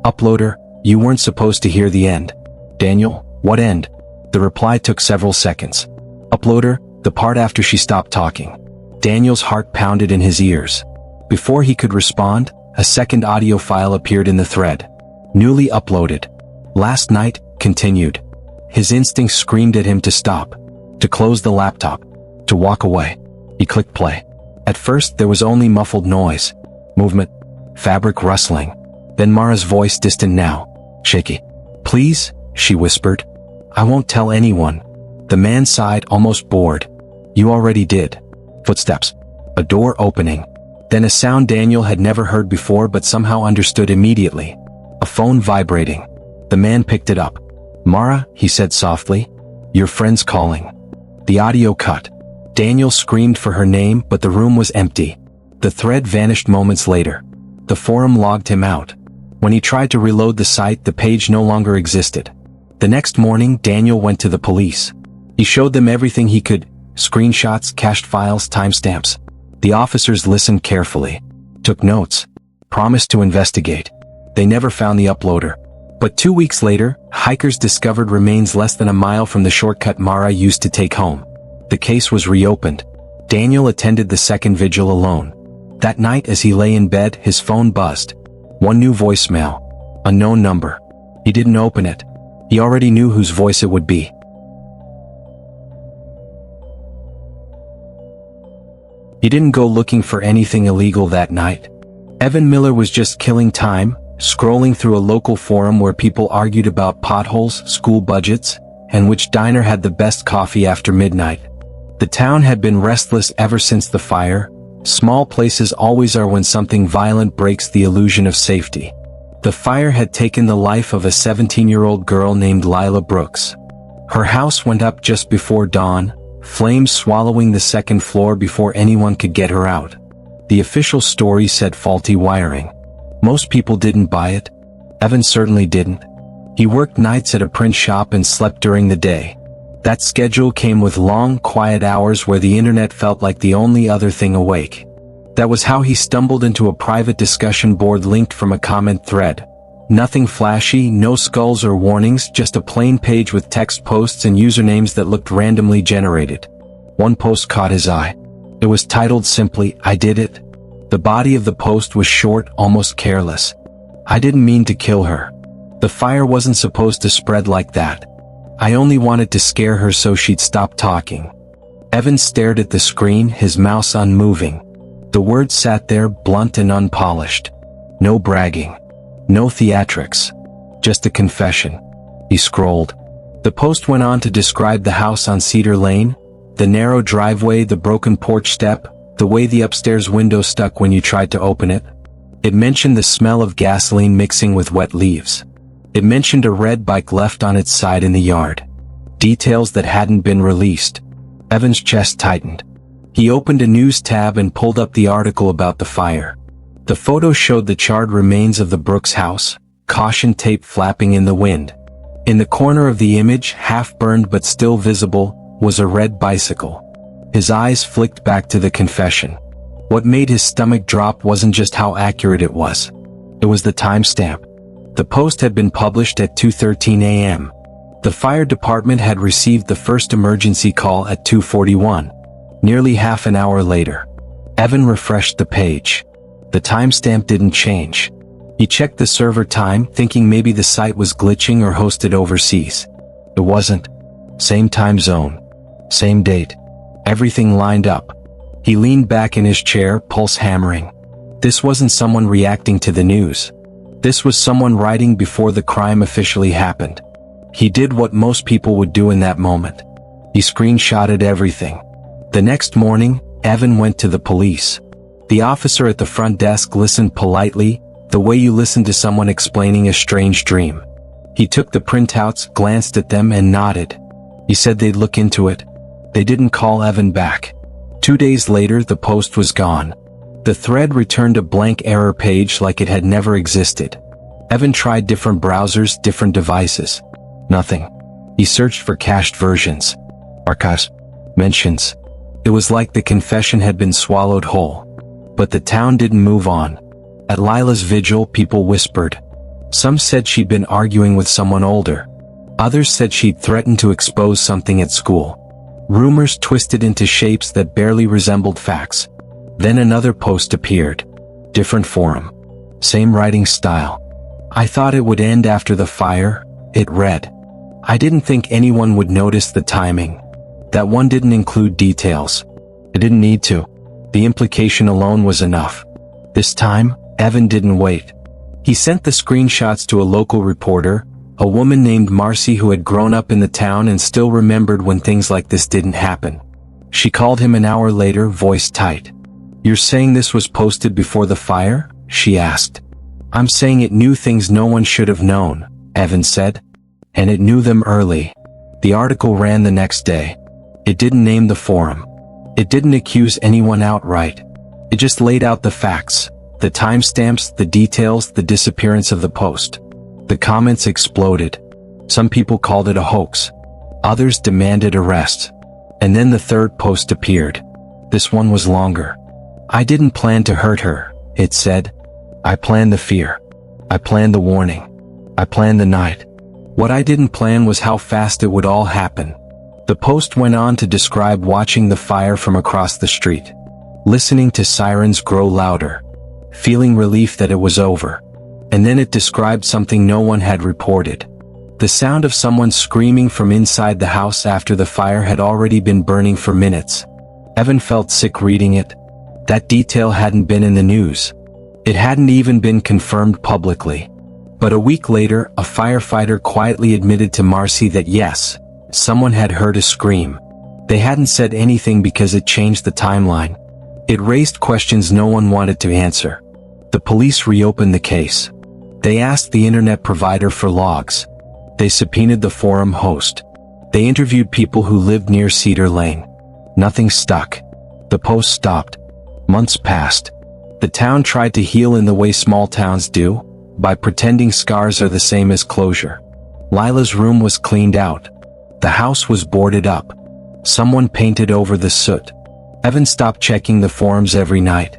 Speaker 1: Uploader, you weren't supposed to hear the end. Daniel, what end? The reply took several seconds. Uploader, the part after she stopped talking. Daniel's heart pounded in his ears. Before he could respond, a second audio file appeared in the thread. Newly uploaded. Last night, continued. His instincts screamed at him to stop. To close the laptop. To walk away. He clicked play. At first there was only muffled noise. Movement. Fabric rustling. Then Mara's voice, distant now. Shaky. Please, she whispered. I won't tell anyone. The man sighed, almost bored. You already did. Footsteps. A door opening. Then a sound Daniel had never heard before but somehow understood immediately. A phone vibrating. The man picked it up. Mara, he said softly. Your friend's calling. The audio cut. Daniel screamed for her name, but the room was empty. The thread vanished moments later. The forum logged him out. When he tried to reload the site, the page no longer existed. The next morning, Daniel went to the police. He showed them everything he could. Screenshots, cached files, timestamps. The officers listened carefully. Took notes. Promised to investigate. They never found the uploader. But 2 weeks later, hikers discovered remains less than a mile from the shortcut Mara used to take home. The case was reopened. Daniel attended the second vigil alone. That night as he lay in bed, his phone buzzed. One new voicemail. Unknown number. He didn't open it. He already knew whose voice it would be. He didn't go looking for anything illegal that night. Evan Miller was just killing time, scrolling through a local forum where people argued about potholes, school budgets, and which diner had the best coffee after midnight. The town had been restless ever since the fire. Small places always are when something violent breaks the illusion of safety. The fire had taken the life of a 17-year-old girl named Lila Brooks. Her house went up just before dawn, flames swallowing the second floor before anyone could get her out. The official story said faulty wiring. Most people didn't buy it. Evan certainly didn't. He worked nights at a print shop and slept during the day. That schedule came with long, quiet hours where the internet felt like the only other thing awake. That was how he stumbled into a private discussion board linked from a comment thread. Nothing flashy, no skulls or warnings, just a plain page with text posts and usernames that looked randomly generated. One post caught his eye. It was titled simply, I did it. The body of the post was short, almost careless. I didn't mean to kill her. The fire wasn't supposed to spread like that. I only wanted to scare her so she'd stop talking. Evan stared at the screen, his mouth unmoving. The words sat there, blunt and unpolished. No bragging. No theatrics. Just a confession. He scrolled. The post went on to describe the house on Cedar Lane, the narrow driveway, the broken porch step, the way the upstairs window stuck when you tried to open it. It mentioned the smell of gasoline mixing with wet leaves. It mentioned a red bike left on its side in the yard. Details that hadn't been released. Evan's chest tightened. He opened a news tab and pulled up the article about the fire. The photo showed the charred remains of the Brooks house, caution tape flapping in the wind. In the corner of the image, half burned but still visible, was a red bicycle. His eyes flicked back to the confession. What made his stomach drop wasn't just how accurate it was. It was the timestamp. The post had been published at 2:13 a.m. The fire department had received the first emergency call at 2:41. Nearly half an hour later. Evan refreshed the page. The timestamp didn't change. He checked the server time, thinking maybe the site was glitching or hosted overseas. It wasn't. Same time zone. Same date. Everything lined up. He leaned back in his chair, pulse hammering. This wasn't someone reacting to the news. This was someone writing before the crime officially happened. He did what most people would do in that moment. He screenshotted everything. The next morning, Evan went to the police. The officer at the front desk listened politely, the way you listen to someone explaining a strange dream. He took the printouts, glanced at them, and nodded. He said they'd look into it. They didn't call Evan back. 2 days later, the post was gone. The thread returned a blank error page like it had never existed. Evan tried different browsers, different devices. Nothing. He searched for cached versions, archives, mentions. It was like the confession had been swallowed whole. But the town didn't move on. At Lila's vigil, people whispered. Some said she'd been arguing with someone older. Others said she'd threatened to expose something at school. Rumors twisted into shapes that barely resembled facts. Then another post appeared. Different forum. Same writing style. I thought it would end after the fire, it read. I didn't think anyone would notice the timing. That one didn't include details. It didn't need to. The implication alone was enough. This time, Evan didn't wait. He sent the screenshots to a local reporter, a woman named Marcy who had grown up in the town and still remembered when things like this didn't happen. She called him an hour later, voice tight. You're saying this was posted before the fire? She asked. I'm saying it knew things no one should have known, Evan said. And it knew them early. The article ran the next day. It didn't name the forum. It didn't accuse anyone outright. It just laid out the facts, the timestamps, the details, the disappearance of the post. The comments exploded. Some people called it a hoax. Others demanded arrest. And then the third post appeared. This one was longer. I didn't plan to hurt her, it said. I planned the fear. I planned the warning. I planned the night. What I didn't plan was how fast it would all happen. The post went on to describe watching the fire from across the street, listening to sirens grow louder, feeling relief that it was over. And then it described something no one had reported. The sound of someone screaming from inside the house after the fire had already been burning for minutes. Evan felt sick reading it. That detail hadn't been in the news. It hadn't even been confirmed publicly. But a week later, a firefighter quietly admitted to Marcy that yes, someone had heard a scream. They hadn't said anything because it changed the timeline. It raised questions no one wanted to answer. The police reopened the case. They asked the internet provider for logs. They subpoenaed the forum host. They interviewed people who lived near Cedar Lane. Nothing stuck. The post stopped. Months passed. The town tried to heal in the way small towns do, by pretending scars are the same as closure. Lila's room was cleaned out. The house was boarded up. Someone painted over the soot. Evan stopped checking the forums every night.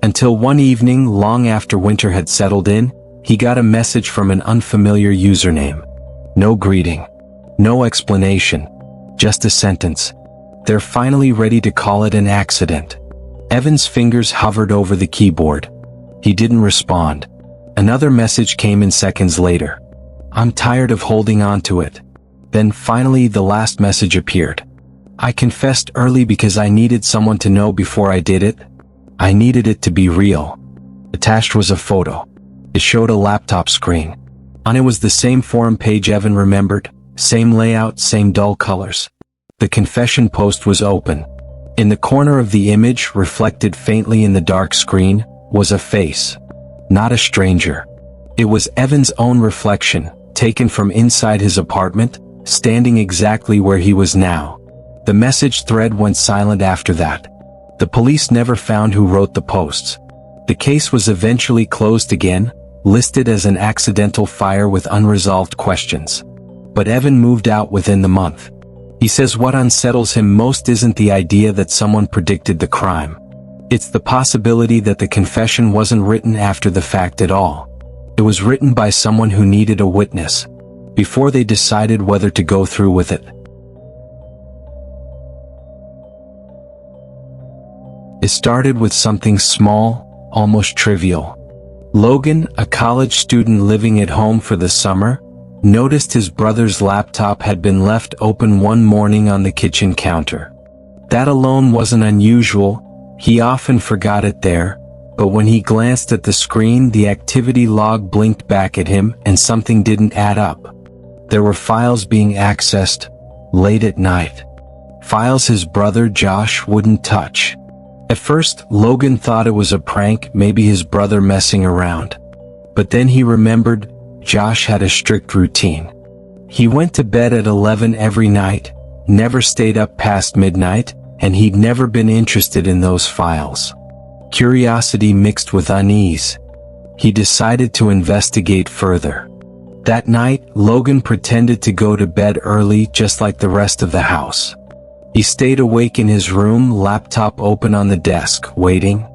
Speaker 1: Until one evening, long after winter had settled in, he got a message from an unfamiliar username. No greeting. No explanation. Just a sentence. They're finally ready to call it an accident. Evan's fingers hovered over the keyboard. He didn't respond. Another message came in seconds later. I'm tired of holding on to it. Then finally the last message appeared. I confessed early because I needed someone to know before I did it. I needed it to be real. Attached was a photo. It showed a laptop screen. On it was the same forum page Evan remembered, same layout, same dull colors. The confession post was open. In the corner of the image, reflected faintly in the dark screen, was a face. Not a stranger. It was Evan's own reflection, taken from inside his apartment, standing exactly where he was now. The message thread went silent after that. The police never found who wrote the posts. The case was eventually closed again, listed as an accidental fire with unresolved questions. But Evan moved out within the month. He says what unsettles him most isn't the idea that someone predicted the crime. It's the possibility that the confession wasn't written after the fact at all. It was written by someone who needed a witness, before they decided whether to go through with it. It started with something small, almost trivial. Logan, a college student living at home for the summer, noticed his brother's laptop had been left open one morning on the kitchen counter. That alone wasn't unusual. He often forgot it there, But when he glanced at the screen, the activity log blinked back at him and something didn't add up. There were files being accessed, late at night. Files his brother Josh wouldn't touch. At first, Logan thought it was a prank, maybe his brother messing around. But then he remembered, Josh had a strict routine. He went to bed at 11 every night, never stayed up past midnight, and he'd never been interested in those files. Curiosity mixed with unease. He decided to investigate further. That night, Logan pretended to go to bed early just like the rest of the house. He stayed awake in his room, laptop open on the desk, waiting.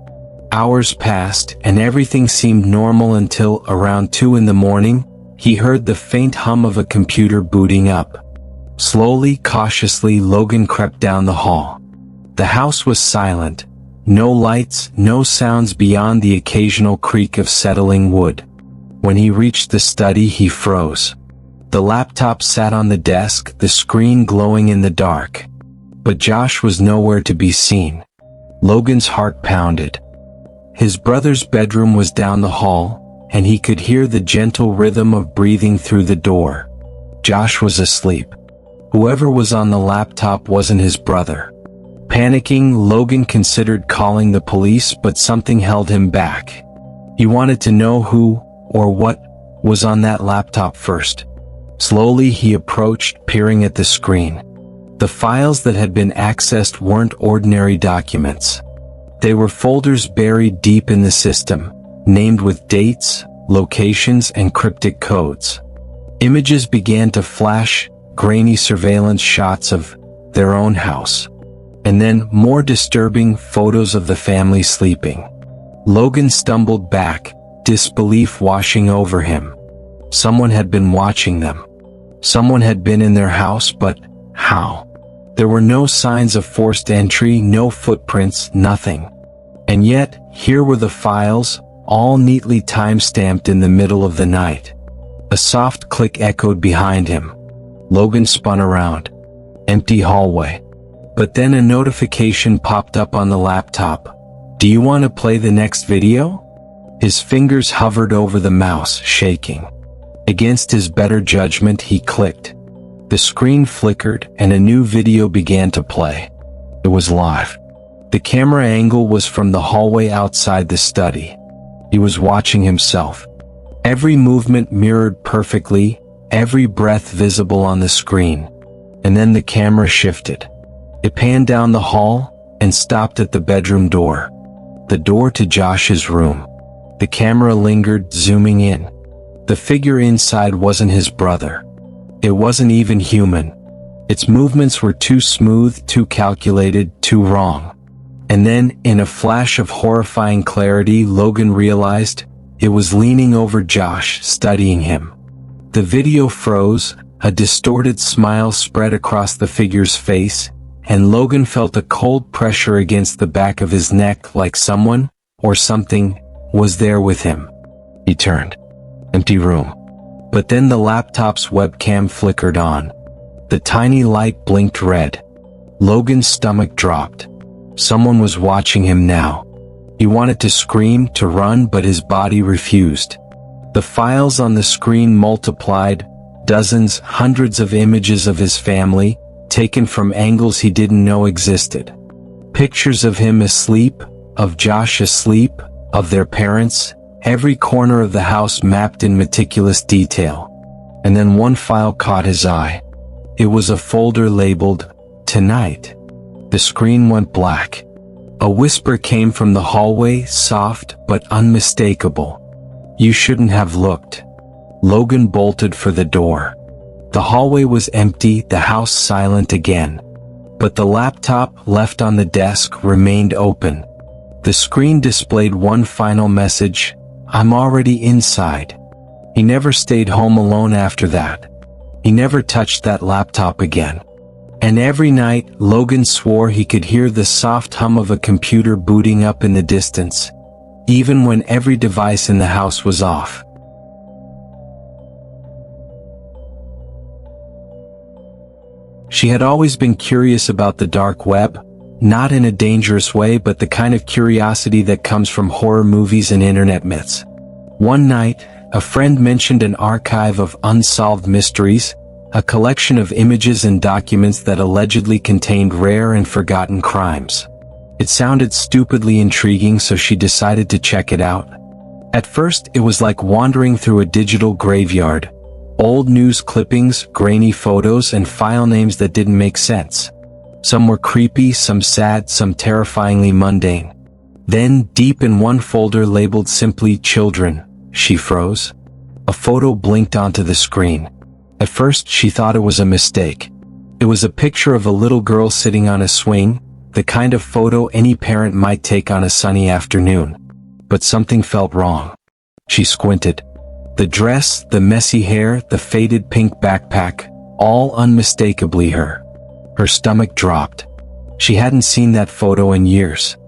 Speaker 1: Hours passed, and everything seemed normal until, around 2 in the morning, he heard the faint hum of a computer booting up. Slowly, cautiously, Logan crept down the hall. The house was silent. No lights, no sounds beyond the occasional creak of settling wood. When he reached the study, he froze. The laptop sat on the desk, the screen glowing in the dark. But Josh was nowhere to be seen. Logan's heart pounded. His brother's bedroom was down the hall, and he could hear the gentle rhythm of breathing through the door. Josh was asleep. Whoever was on the laptop wasn't his brother. Panicking, Logan considered calling the police, but something held him back. He wanted to know who, or what, was on that laptop first. Slowly he approached, peering at the screen. The files that had been accessed weren't ordinary documents. They were folders buried deep in the system, named with dates, locations, and cryptic codes. Images began to flash, grainy surveillance shots of their own house. And then, more disturbing, photos of the family sleeping. Logan stumbled back, disbelief washing over him. Someone had been watching them. Someone had been in their house, but how? There were no signs of forced entry, no footprints, nothing. And yet, here were the files, all neatly time-stamped in the middle of the night. A soft click echoed behind him. Logan spun around. Empty hallway. But then a notification popped up on the laptop. Do you want to play the next video? His fingers hovered over the mouse, shaking. Against his better judgment, he clicked. The screen flickered, and a new video began to play. It was live. The camera angle was from the hallway outside the study. He was watching himself. Every movement mirrored perfectly, every breath visible on the screen. And then the camera shifted. It panned down the hall, and stopped at the bedroom door. The door to Josh's room. The camera lingered, zooming in. The figure inside wasn't his brother. It wasn't even human. Its movements were too smooth, too calculated, too wrong. And then, in a flash of horrifying clarity, Logan realized it was leaning over Josh, studying him. The video froze, a distorted smile spread across the figure's face, and Logan felt a cold pressure against the back of his neck, like someone, or something, was there with him. He turned. Empty room. But then the laptop's webcam flickered on. The tiny light blinked red. Logan's stomach dropped. Someone was watching him now. He wanted to scream, to run, but his body refused. The files on the screen multiplied, dozens, hundreds of images of his family, taken from angles he didn't know existed. Pictures of him asleep, of Josh asleep, of their parents, every corner of the house mapped in meticulous detail. And then one file caught his eye. It was a folder labeled, Tonight. The screen went black. A whisper came from the hallway, soft but unmistakable. You shouldn't have looked. Logan bolted for the door. The hallway was empty, the house silent again. But the laptop, left on the desk, remained open. The screen displayed one final message: I'm already inside. He never stayed home alone after that. He never touched that laptop again. And every night, Logan swore he could hear the soft hum of a computer booting up in the distance, even when every device in the house was off. She had always been curious about the dark web, not in a dangerous way, but the kind of curiosity that comes from horror movies and internet myths. One night, a friend mentioned an archive of unsolved mysteries, a collection of images and documents that allegedly contained rare and forgotten crimes. It sounded stupidly intriguing, so she decided to check it out. At first, it was like wandering through a digital graveyard. Old news clippings, grainy photos, and file names that didn't make sense. Some were creepy, some sad, some terrifyingly mundane. Then, deep in one folder labeled simply "Children," she froze. A photo blinked onto the screen. At first, she thought it was a mistake. It was a picture of a little girl sitting on a swing, the kind of photo any parent might take on a sunny afternoon. But something felt wrong. She squinted. The dress, the messy hair, the faded pink backpack, all unmistakably her. Her stomach dropped. She hadn't seen that photo in years.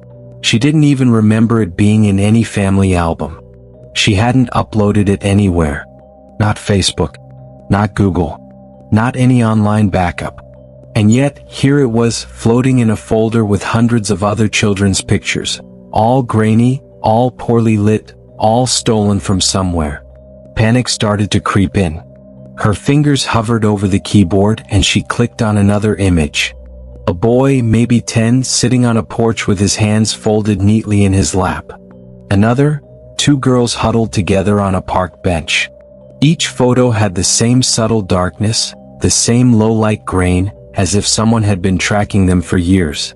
Speaker 1: She didn't even remember it being in any family album. She hadn't uploaded it anywhere. Not Facebook. Not Google. Not any online backup. And yet, here it was, floating in a folder with hundreds of other children's pictures. All grainy, all poorly lit, all stolen from somewhere. Panic started to creep in. Her fingers hovered over the keyboard and she clicked on another image. A boy, maybe 10, sitting on a porch with his hands folded neatly in his lap. Another, 2 girls huddled together on a park bench. Each photo had the same subtle darkness, the same low-light grain, as if someone had been tracking them for years.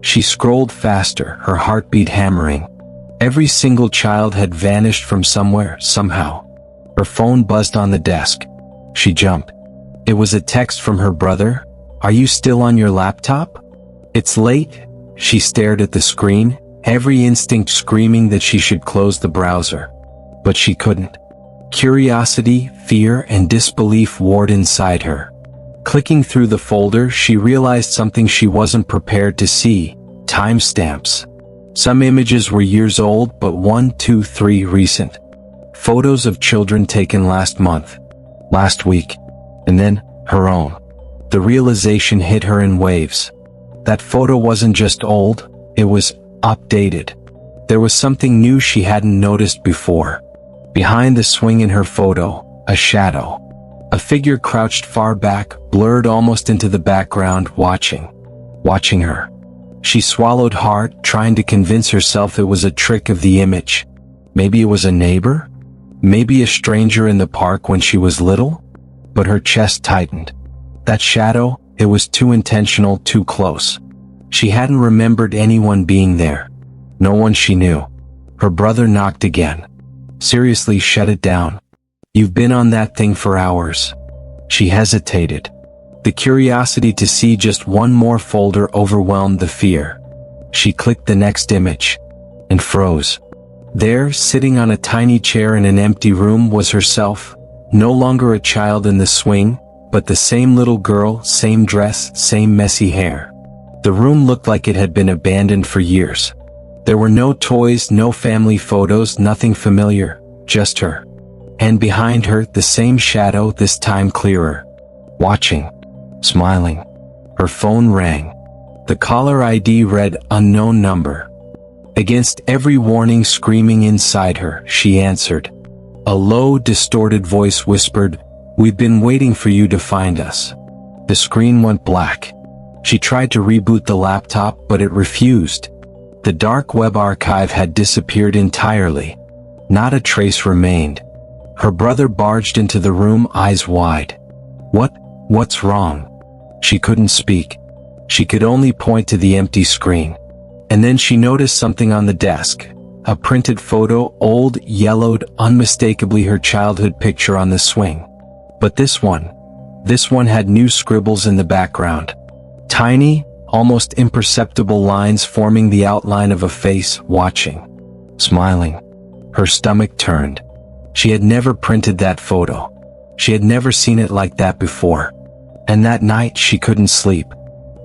Speaker 1: She scrolled faster, her heartbeat hammering. Every single child had vanished from somewhere, somehow. Her phone buzzed on the desk. She jumped. It was a text from her brother. "Are you still on your laptop?" "It's late." She stared at the screen, every instinct screaming that she should close the browser. But she couldn't. Curiosity, fear, and disbelief warred inside her. Clicking through the folder, she realized something she wasn't prepared to see: timestamps. Some images were years old, but 1, 2, 3 recent. Photos of children taken last month, last week, and then her own. The realization hit her in waves. That photo wasn't just old, it was updated. There was something new she hadn't noticed before. Behind the swing in her photo, a shadow. A figure crouched far back, blurred almost into the background, watching her. She swallowed hard, trying to convince herself it was a trick of the image. Maybe it was a neighbor? Maybe a stranger in the park when she was little? But her chest tightened. That shadow, it was too intentional, too close. She hadn't remembered anyone being there. No one she knew. Her brother knocked again. "Seriously, shut it down. You've been on that thing for hours." She hesitated. The curiosity to see just one more folder overwhelmed the fear. She clicked the next image and froze. There, sitting on a tiny chair in an empty room, was herself, no longer a child in the swing, but the same little girl, same dress, same messy hair. The room looked like it had been abandoned for years. There were no toys, no family photos, nothing familiar, just her. And behind her, the same shadow, this time clearer. Watching. Smiling. Her phone rang. The caller ID read "unknown number." Against every warning screaming inside her, she answered. A low, distorted voice whispered, "We've been waiting for you to find us." The screen went black. She tried to reboot the laptop, but it refused. The dark web archive had disappeared entirely. Not a trace remained. Her brother barged into the room, eyes wide. What's wrong?" She couldn't speak. She could only point to the empty screen. And then she noticed something on the desk. A printed photo, old, yellowed, unmistakably her childhood picture on the swing. But this one had new scribbles in the background. Tiny, almost imperceptible lines forming the outline of a face, watching. Smiling. Her stomach turned. She had never printed that photo. She had never seen it like that before. And that night she couldn't sleep.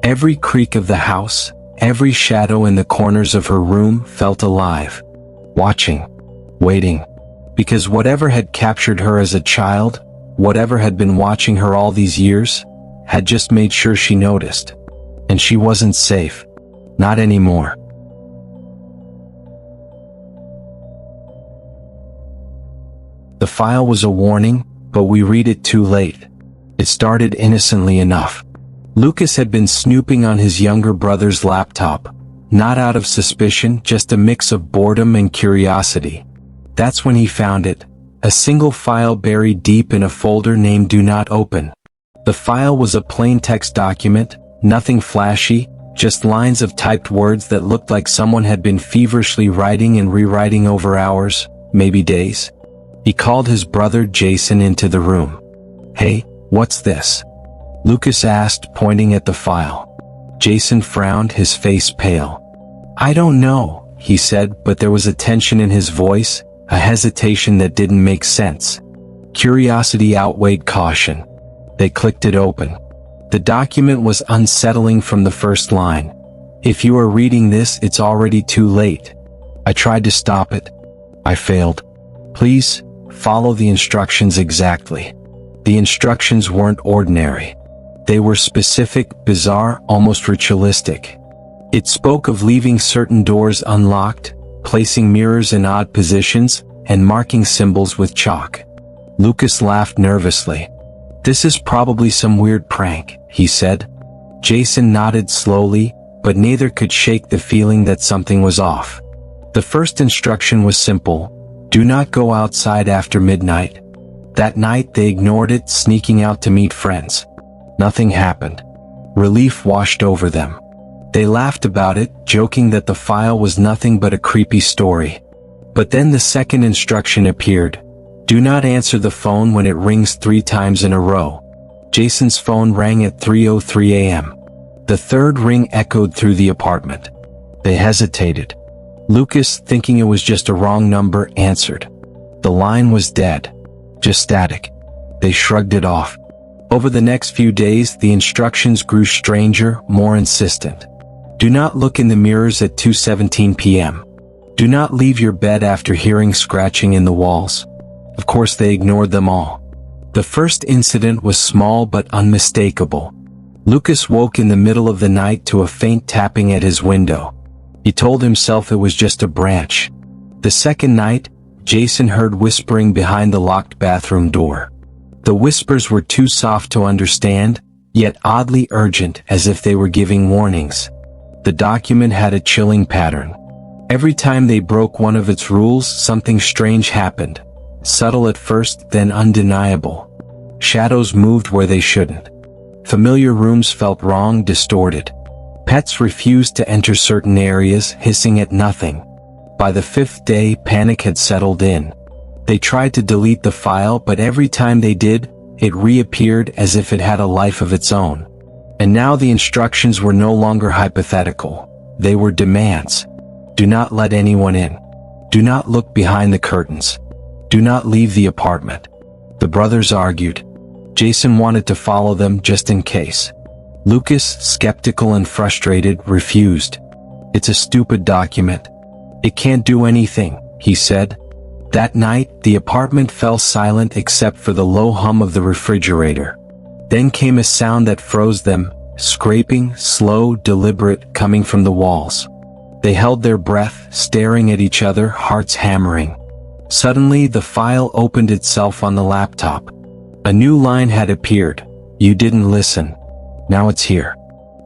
Speaker 1: Every creak of the house, every shadow in the corners of her room felt alive. Watching. Waiting. Because whatever had captured her as a child, whatever had been watching her all these years, had just made sure she noticed. And she wasn't safe. Not anymore. The file was a warning, but we read it too late. It started innocently enough. Lucas had been snooping on his younger brother's laptop, not out of suspicion, just a mix of boredom and curiosity. That's when he found it, a single file buried deep in a folder named Do Not Open. The file was a plain text document, nothing flashy, just lines of typed words that looked like someone had been feverishly writing and rewriting over hours, maybe days. He called his brother Jason into the room. "Hey, what's this?" Lucas asked, pointing at the file. Jason frowned, his face pale. "I don't know," he said, but there was a tension in his voice, a hesitation that didn't make sense. Curiosity outweighed caution. They clicked it open. The document was unsettling from the first line. "If you are reading this, it's already too late. I tried to stop it. I failed. Please, follow the instructions exactly." The instructions weren't ordinary. They were specific, bizarre, almost ritualistic. It spoke of leaving certain doors unlocked, placing mirrors in odd positions, and marking symbols with chalk. Lucas laughed nervously. "This is probably some weird prank," he said. Jason nodded slowly, but neither could shake the feeling that something was off. The first instruction was simple: do not go outside after midnight. That night they ignored it, sneaking out to meet friends. Nothing happened. Relief washed over them. They laughed about it, joking that the file was nothing but a creepy story. But then the second instruction appeared. Do not answer the phone when it rings 3 times in a row. Jason's phone rang at 3:03 a.m. The third ring echoed through the apartment. They hesitated. Lucas, thinking it was just a wrong number, answered. The line was dead. Just static. They shrugged it off. Over the next few days, the instructions grew stranger, more insistent. Do not look in the mirrors at 2:17 p.m. Do not leave your bed after hearing scratching in the walls. Of course, they ignored them all. The first incident was small but unmistakable. Lucas woke in the middle of the night to a faint tapping at his window. He told himself it was just a branch. The second night, Jason heard whispering behind the locked bathroom door. The whispers were too soft to understand, yet oddly urgent, as if they were giving warnings. The document had a chilling pattern. Every time they broke one of its rules, something strange happened. Subtle at first, then undeniable. Shadows moved where they shouldn't. Familiar rooms felt wrong, distorted. Pets refused to enter certain areas, hissing at nothing. By the 5th day, panic had settled in. They tried to delete the file, but every time they did, it reappeared as if it had a life of its own. And now the instructions were no longer hypothetical. They were demands. Do not let anyone in. Do not look behind the curtains. Do not leave the apartment. The brothers argued. Jason wanted to follow them just in case. Lucas, skeptical and frustrated, refused. It's a stupid document. It can't do anything, he said. That night, the apartment fell silent except for the low hum of the refrigerator. Then came a sound that froze them, scraping, slow, deliberate, coming from the walls. They held their breath, staring at each other, hearts hammering. Suddenly, the file opened itself on the laptop. A new line had appeared. You didn't listen. Now it's here.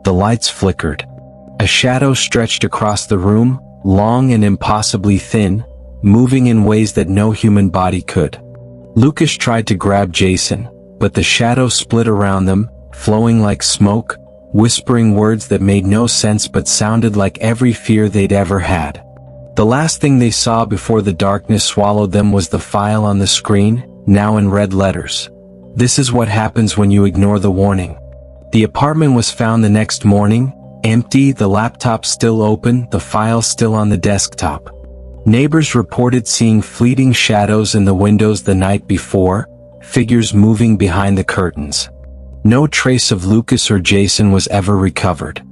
Speaker 1: The lights flickered. A shadow stretched across the room, long and impossibly thin, moving in ways that no human body could. Lucas tried to grab Jason, but the shadow split around them, flowing like smoke, whispering words that made no sense but sounded like every fear they'd ever had. The last thing they saw before the darkness swallowed them was the file on the screen, now in red letters. This is what happens when you ignore the warning. The apartment was found the next morning, empty, the laptop still open, the file still on the desktop. Neighbors reported seeing fleeting shadows in the windows the night before, figures moving behind the curtains. No trace of Lucas or Jason was ever recovered.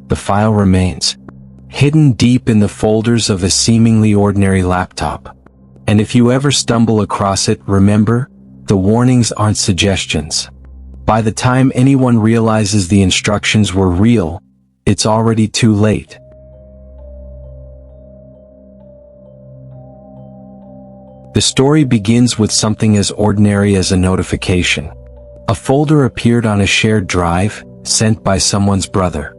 Speaker 1: The file remains, hidden deep in the folders of a seemingly ordinary laptop. And if you ever stumble across it, remember, the warnings aren't suggestions. By the time anyone realizes the instructions were real, it's already too late. The story begins with something as ordinary as a notification. A folder appeared on a shared drive, sent by someone's brother.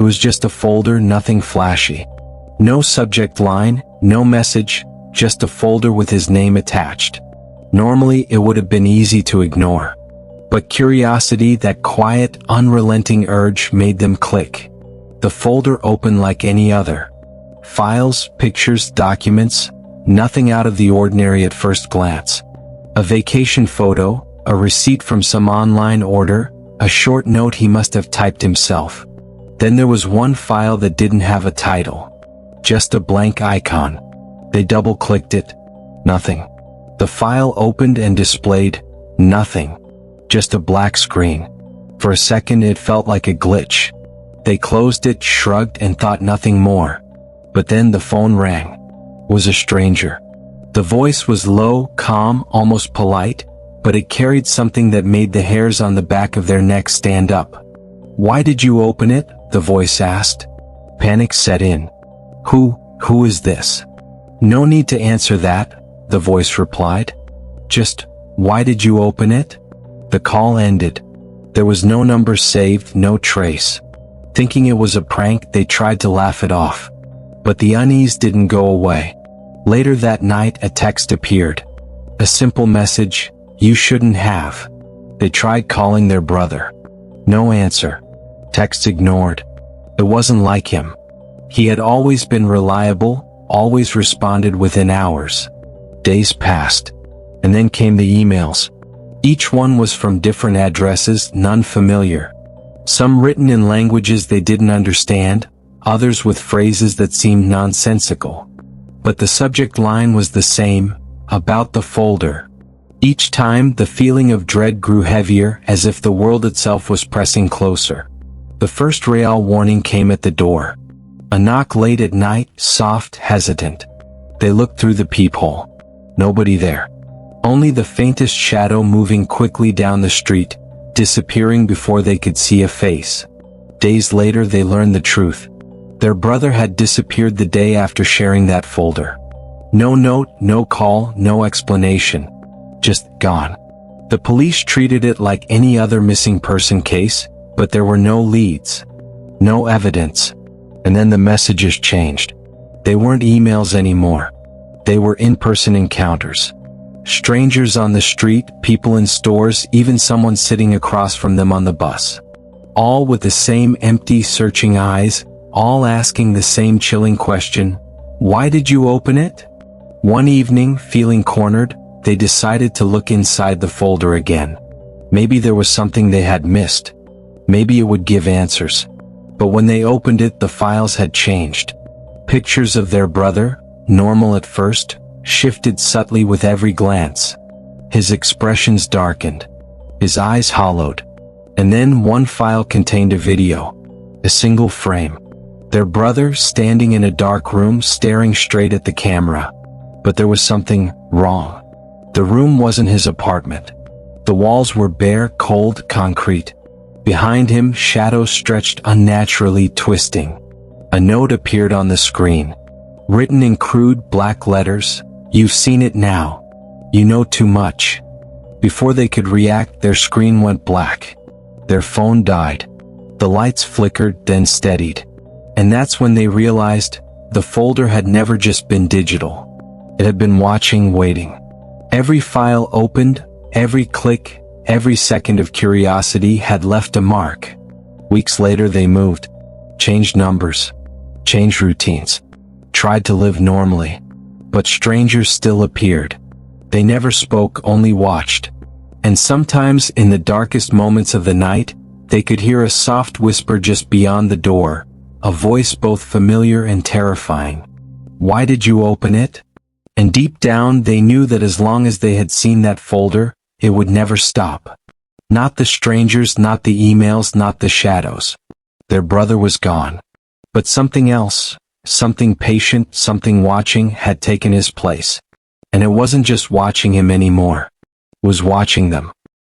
Speaker 1: It was just a folder, nothing flashy. No subject line, no message, just a folder with his name attached. Normally, it would have been easy to ignore. But curiosity, that quiet, unrelenting urge, made them click. The folder opened like any other. Files, pictures, documents, nothing out of the ordinary at first glance. A vacation photo, a receipt from some online order, a short note he must have typed himself. Then there was one file that didn't have a title. Just a blank icon. They double-clicked it. Nothing. The file opened and displayed nothing. Just a black screen. For a second it felt like a glitch. They closed it, shrugged, and thought nothing more. But then the phone rang. It was a stranger. The voice was low, calm, almost polite, but it carried something that made the hairs on the back of their neck stand up. "Why did you open it?" the voice asked. Panic set in. Who is this?" "No need to answer that," the voice replied. "Just, why did you open it?" The call ended. There was no number saved, no trace. Thinking it was a prank, they tried to laugh it off. But the unease didn't go away. Later that night, a text appeared. A simple message, "You shouldn't have." They tried calling their brother. No answer. Text ignored. It wasn't like him. He had always been reliable, always responded within hours. Days passed. And then came the emails. Each one was from different addresses, none familiar. Some written in languages they didn't understand, others with phrases that seemed nonsensical. But the subject line was the same, about the folder. Each time, the feeling of dread grew heavier, as if the world itself was pressing closer. The first real warning came at the door. A knock late at night, soft, hesitant. They looked through the peephole. Nobody there. Only the faintest shadow moving quickly down the street, disappearing before they could see a face. Days later they learned the truth. Their brother had disappeared the day after sharing that folder. No note, no call, no explanation. Just gone. The police treated it like any other missing person case, but there were no leads. No evidence. And then the messages changed. They weren't emails anymore. They were in-person encounters. Strangers on the street, people in stores, even someone sitting across from them on the bus. All with the same empty, searching eyes, all asking the same chilling question, "Why did you open it?" One evening, feeling cornered, they decided to look inside the folder again. Maybe there was something they had missed. Maybe it would give answers. But when they opened it, the files had changed. Pictures of their brother, normal at first, shifted subtly with every glance. His expressions darkened. His eyes hollowed. And then one file contained a video. A single frame. Their brother standing in a dark room staring straight at the camera. But there was something wrong. The room wasn't his apartment. The walls were bare, cold, concrete. Behind him, shadows stretched unnaturally, twisting. A note appeared on the screen. Written in crude black letters, "You've seen it now. You know too much." Before they could react, their screen went black. Their phone died. The lights flickered, then steadied. And that's when they realized the folder had never just been digital. It had been watching, waiting. Every file opened, every click, every second of curiosity had left a mark. Weeks later they moved. Changed numbers. Changed routines. Tried to live normally. But strangers still appeared. They never spoke, only watched. And sometimes, in the darkest moments of the night, they could hear a soft whisper just beyond the door, a voice both familiar and terrifying. "Why did you open it?" And deep down they knew that as long as they had seen that folder, it would never stop. Not the strangers, not the emails, not the shadows. Their brother was gone. But something else, something patient, something watching, had taken his place. And it wasn't just watching him anymore. It was watching them.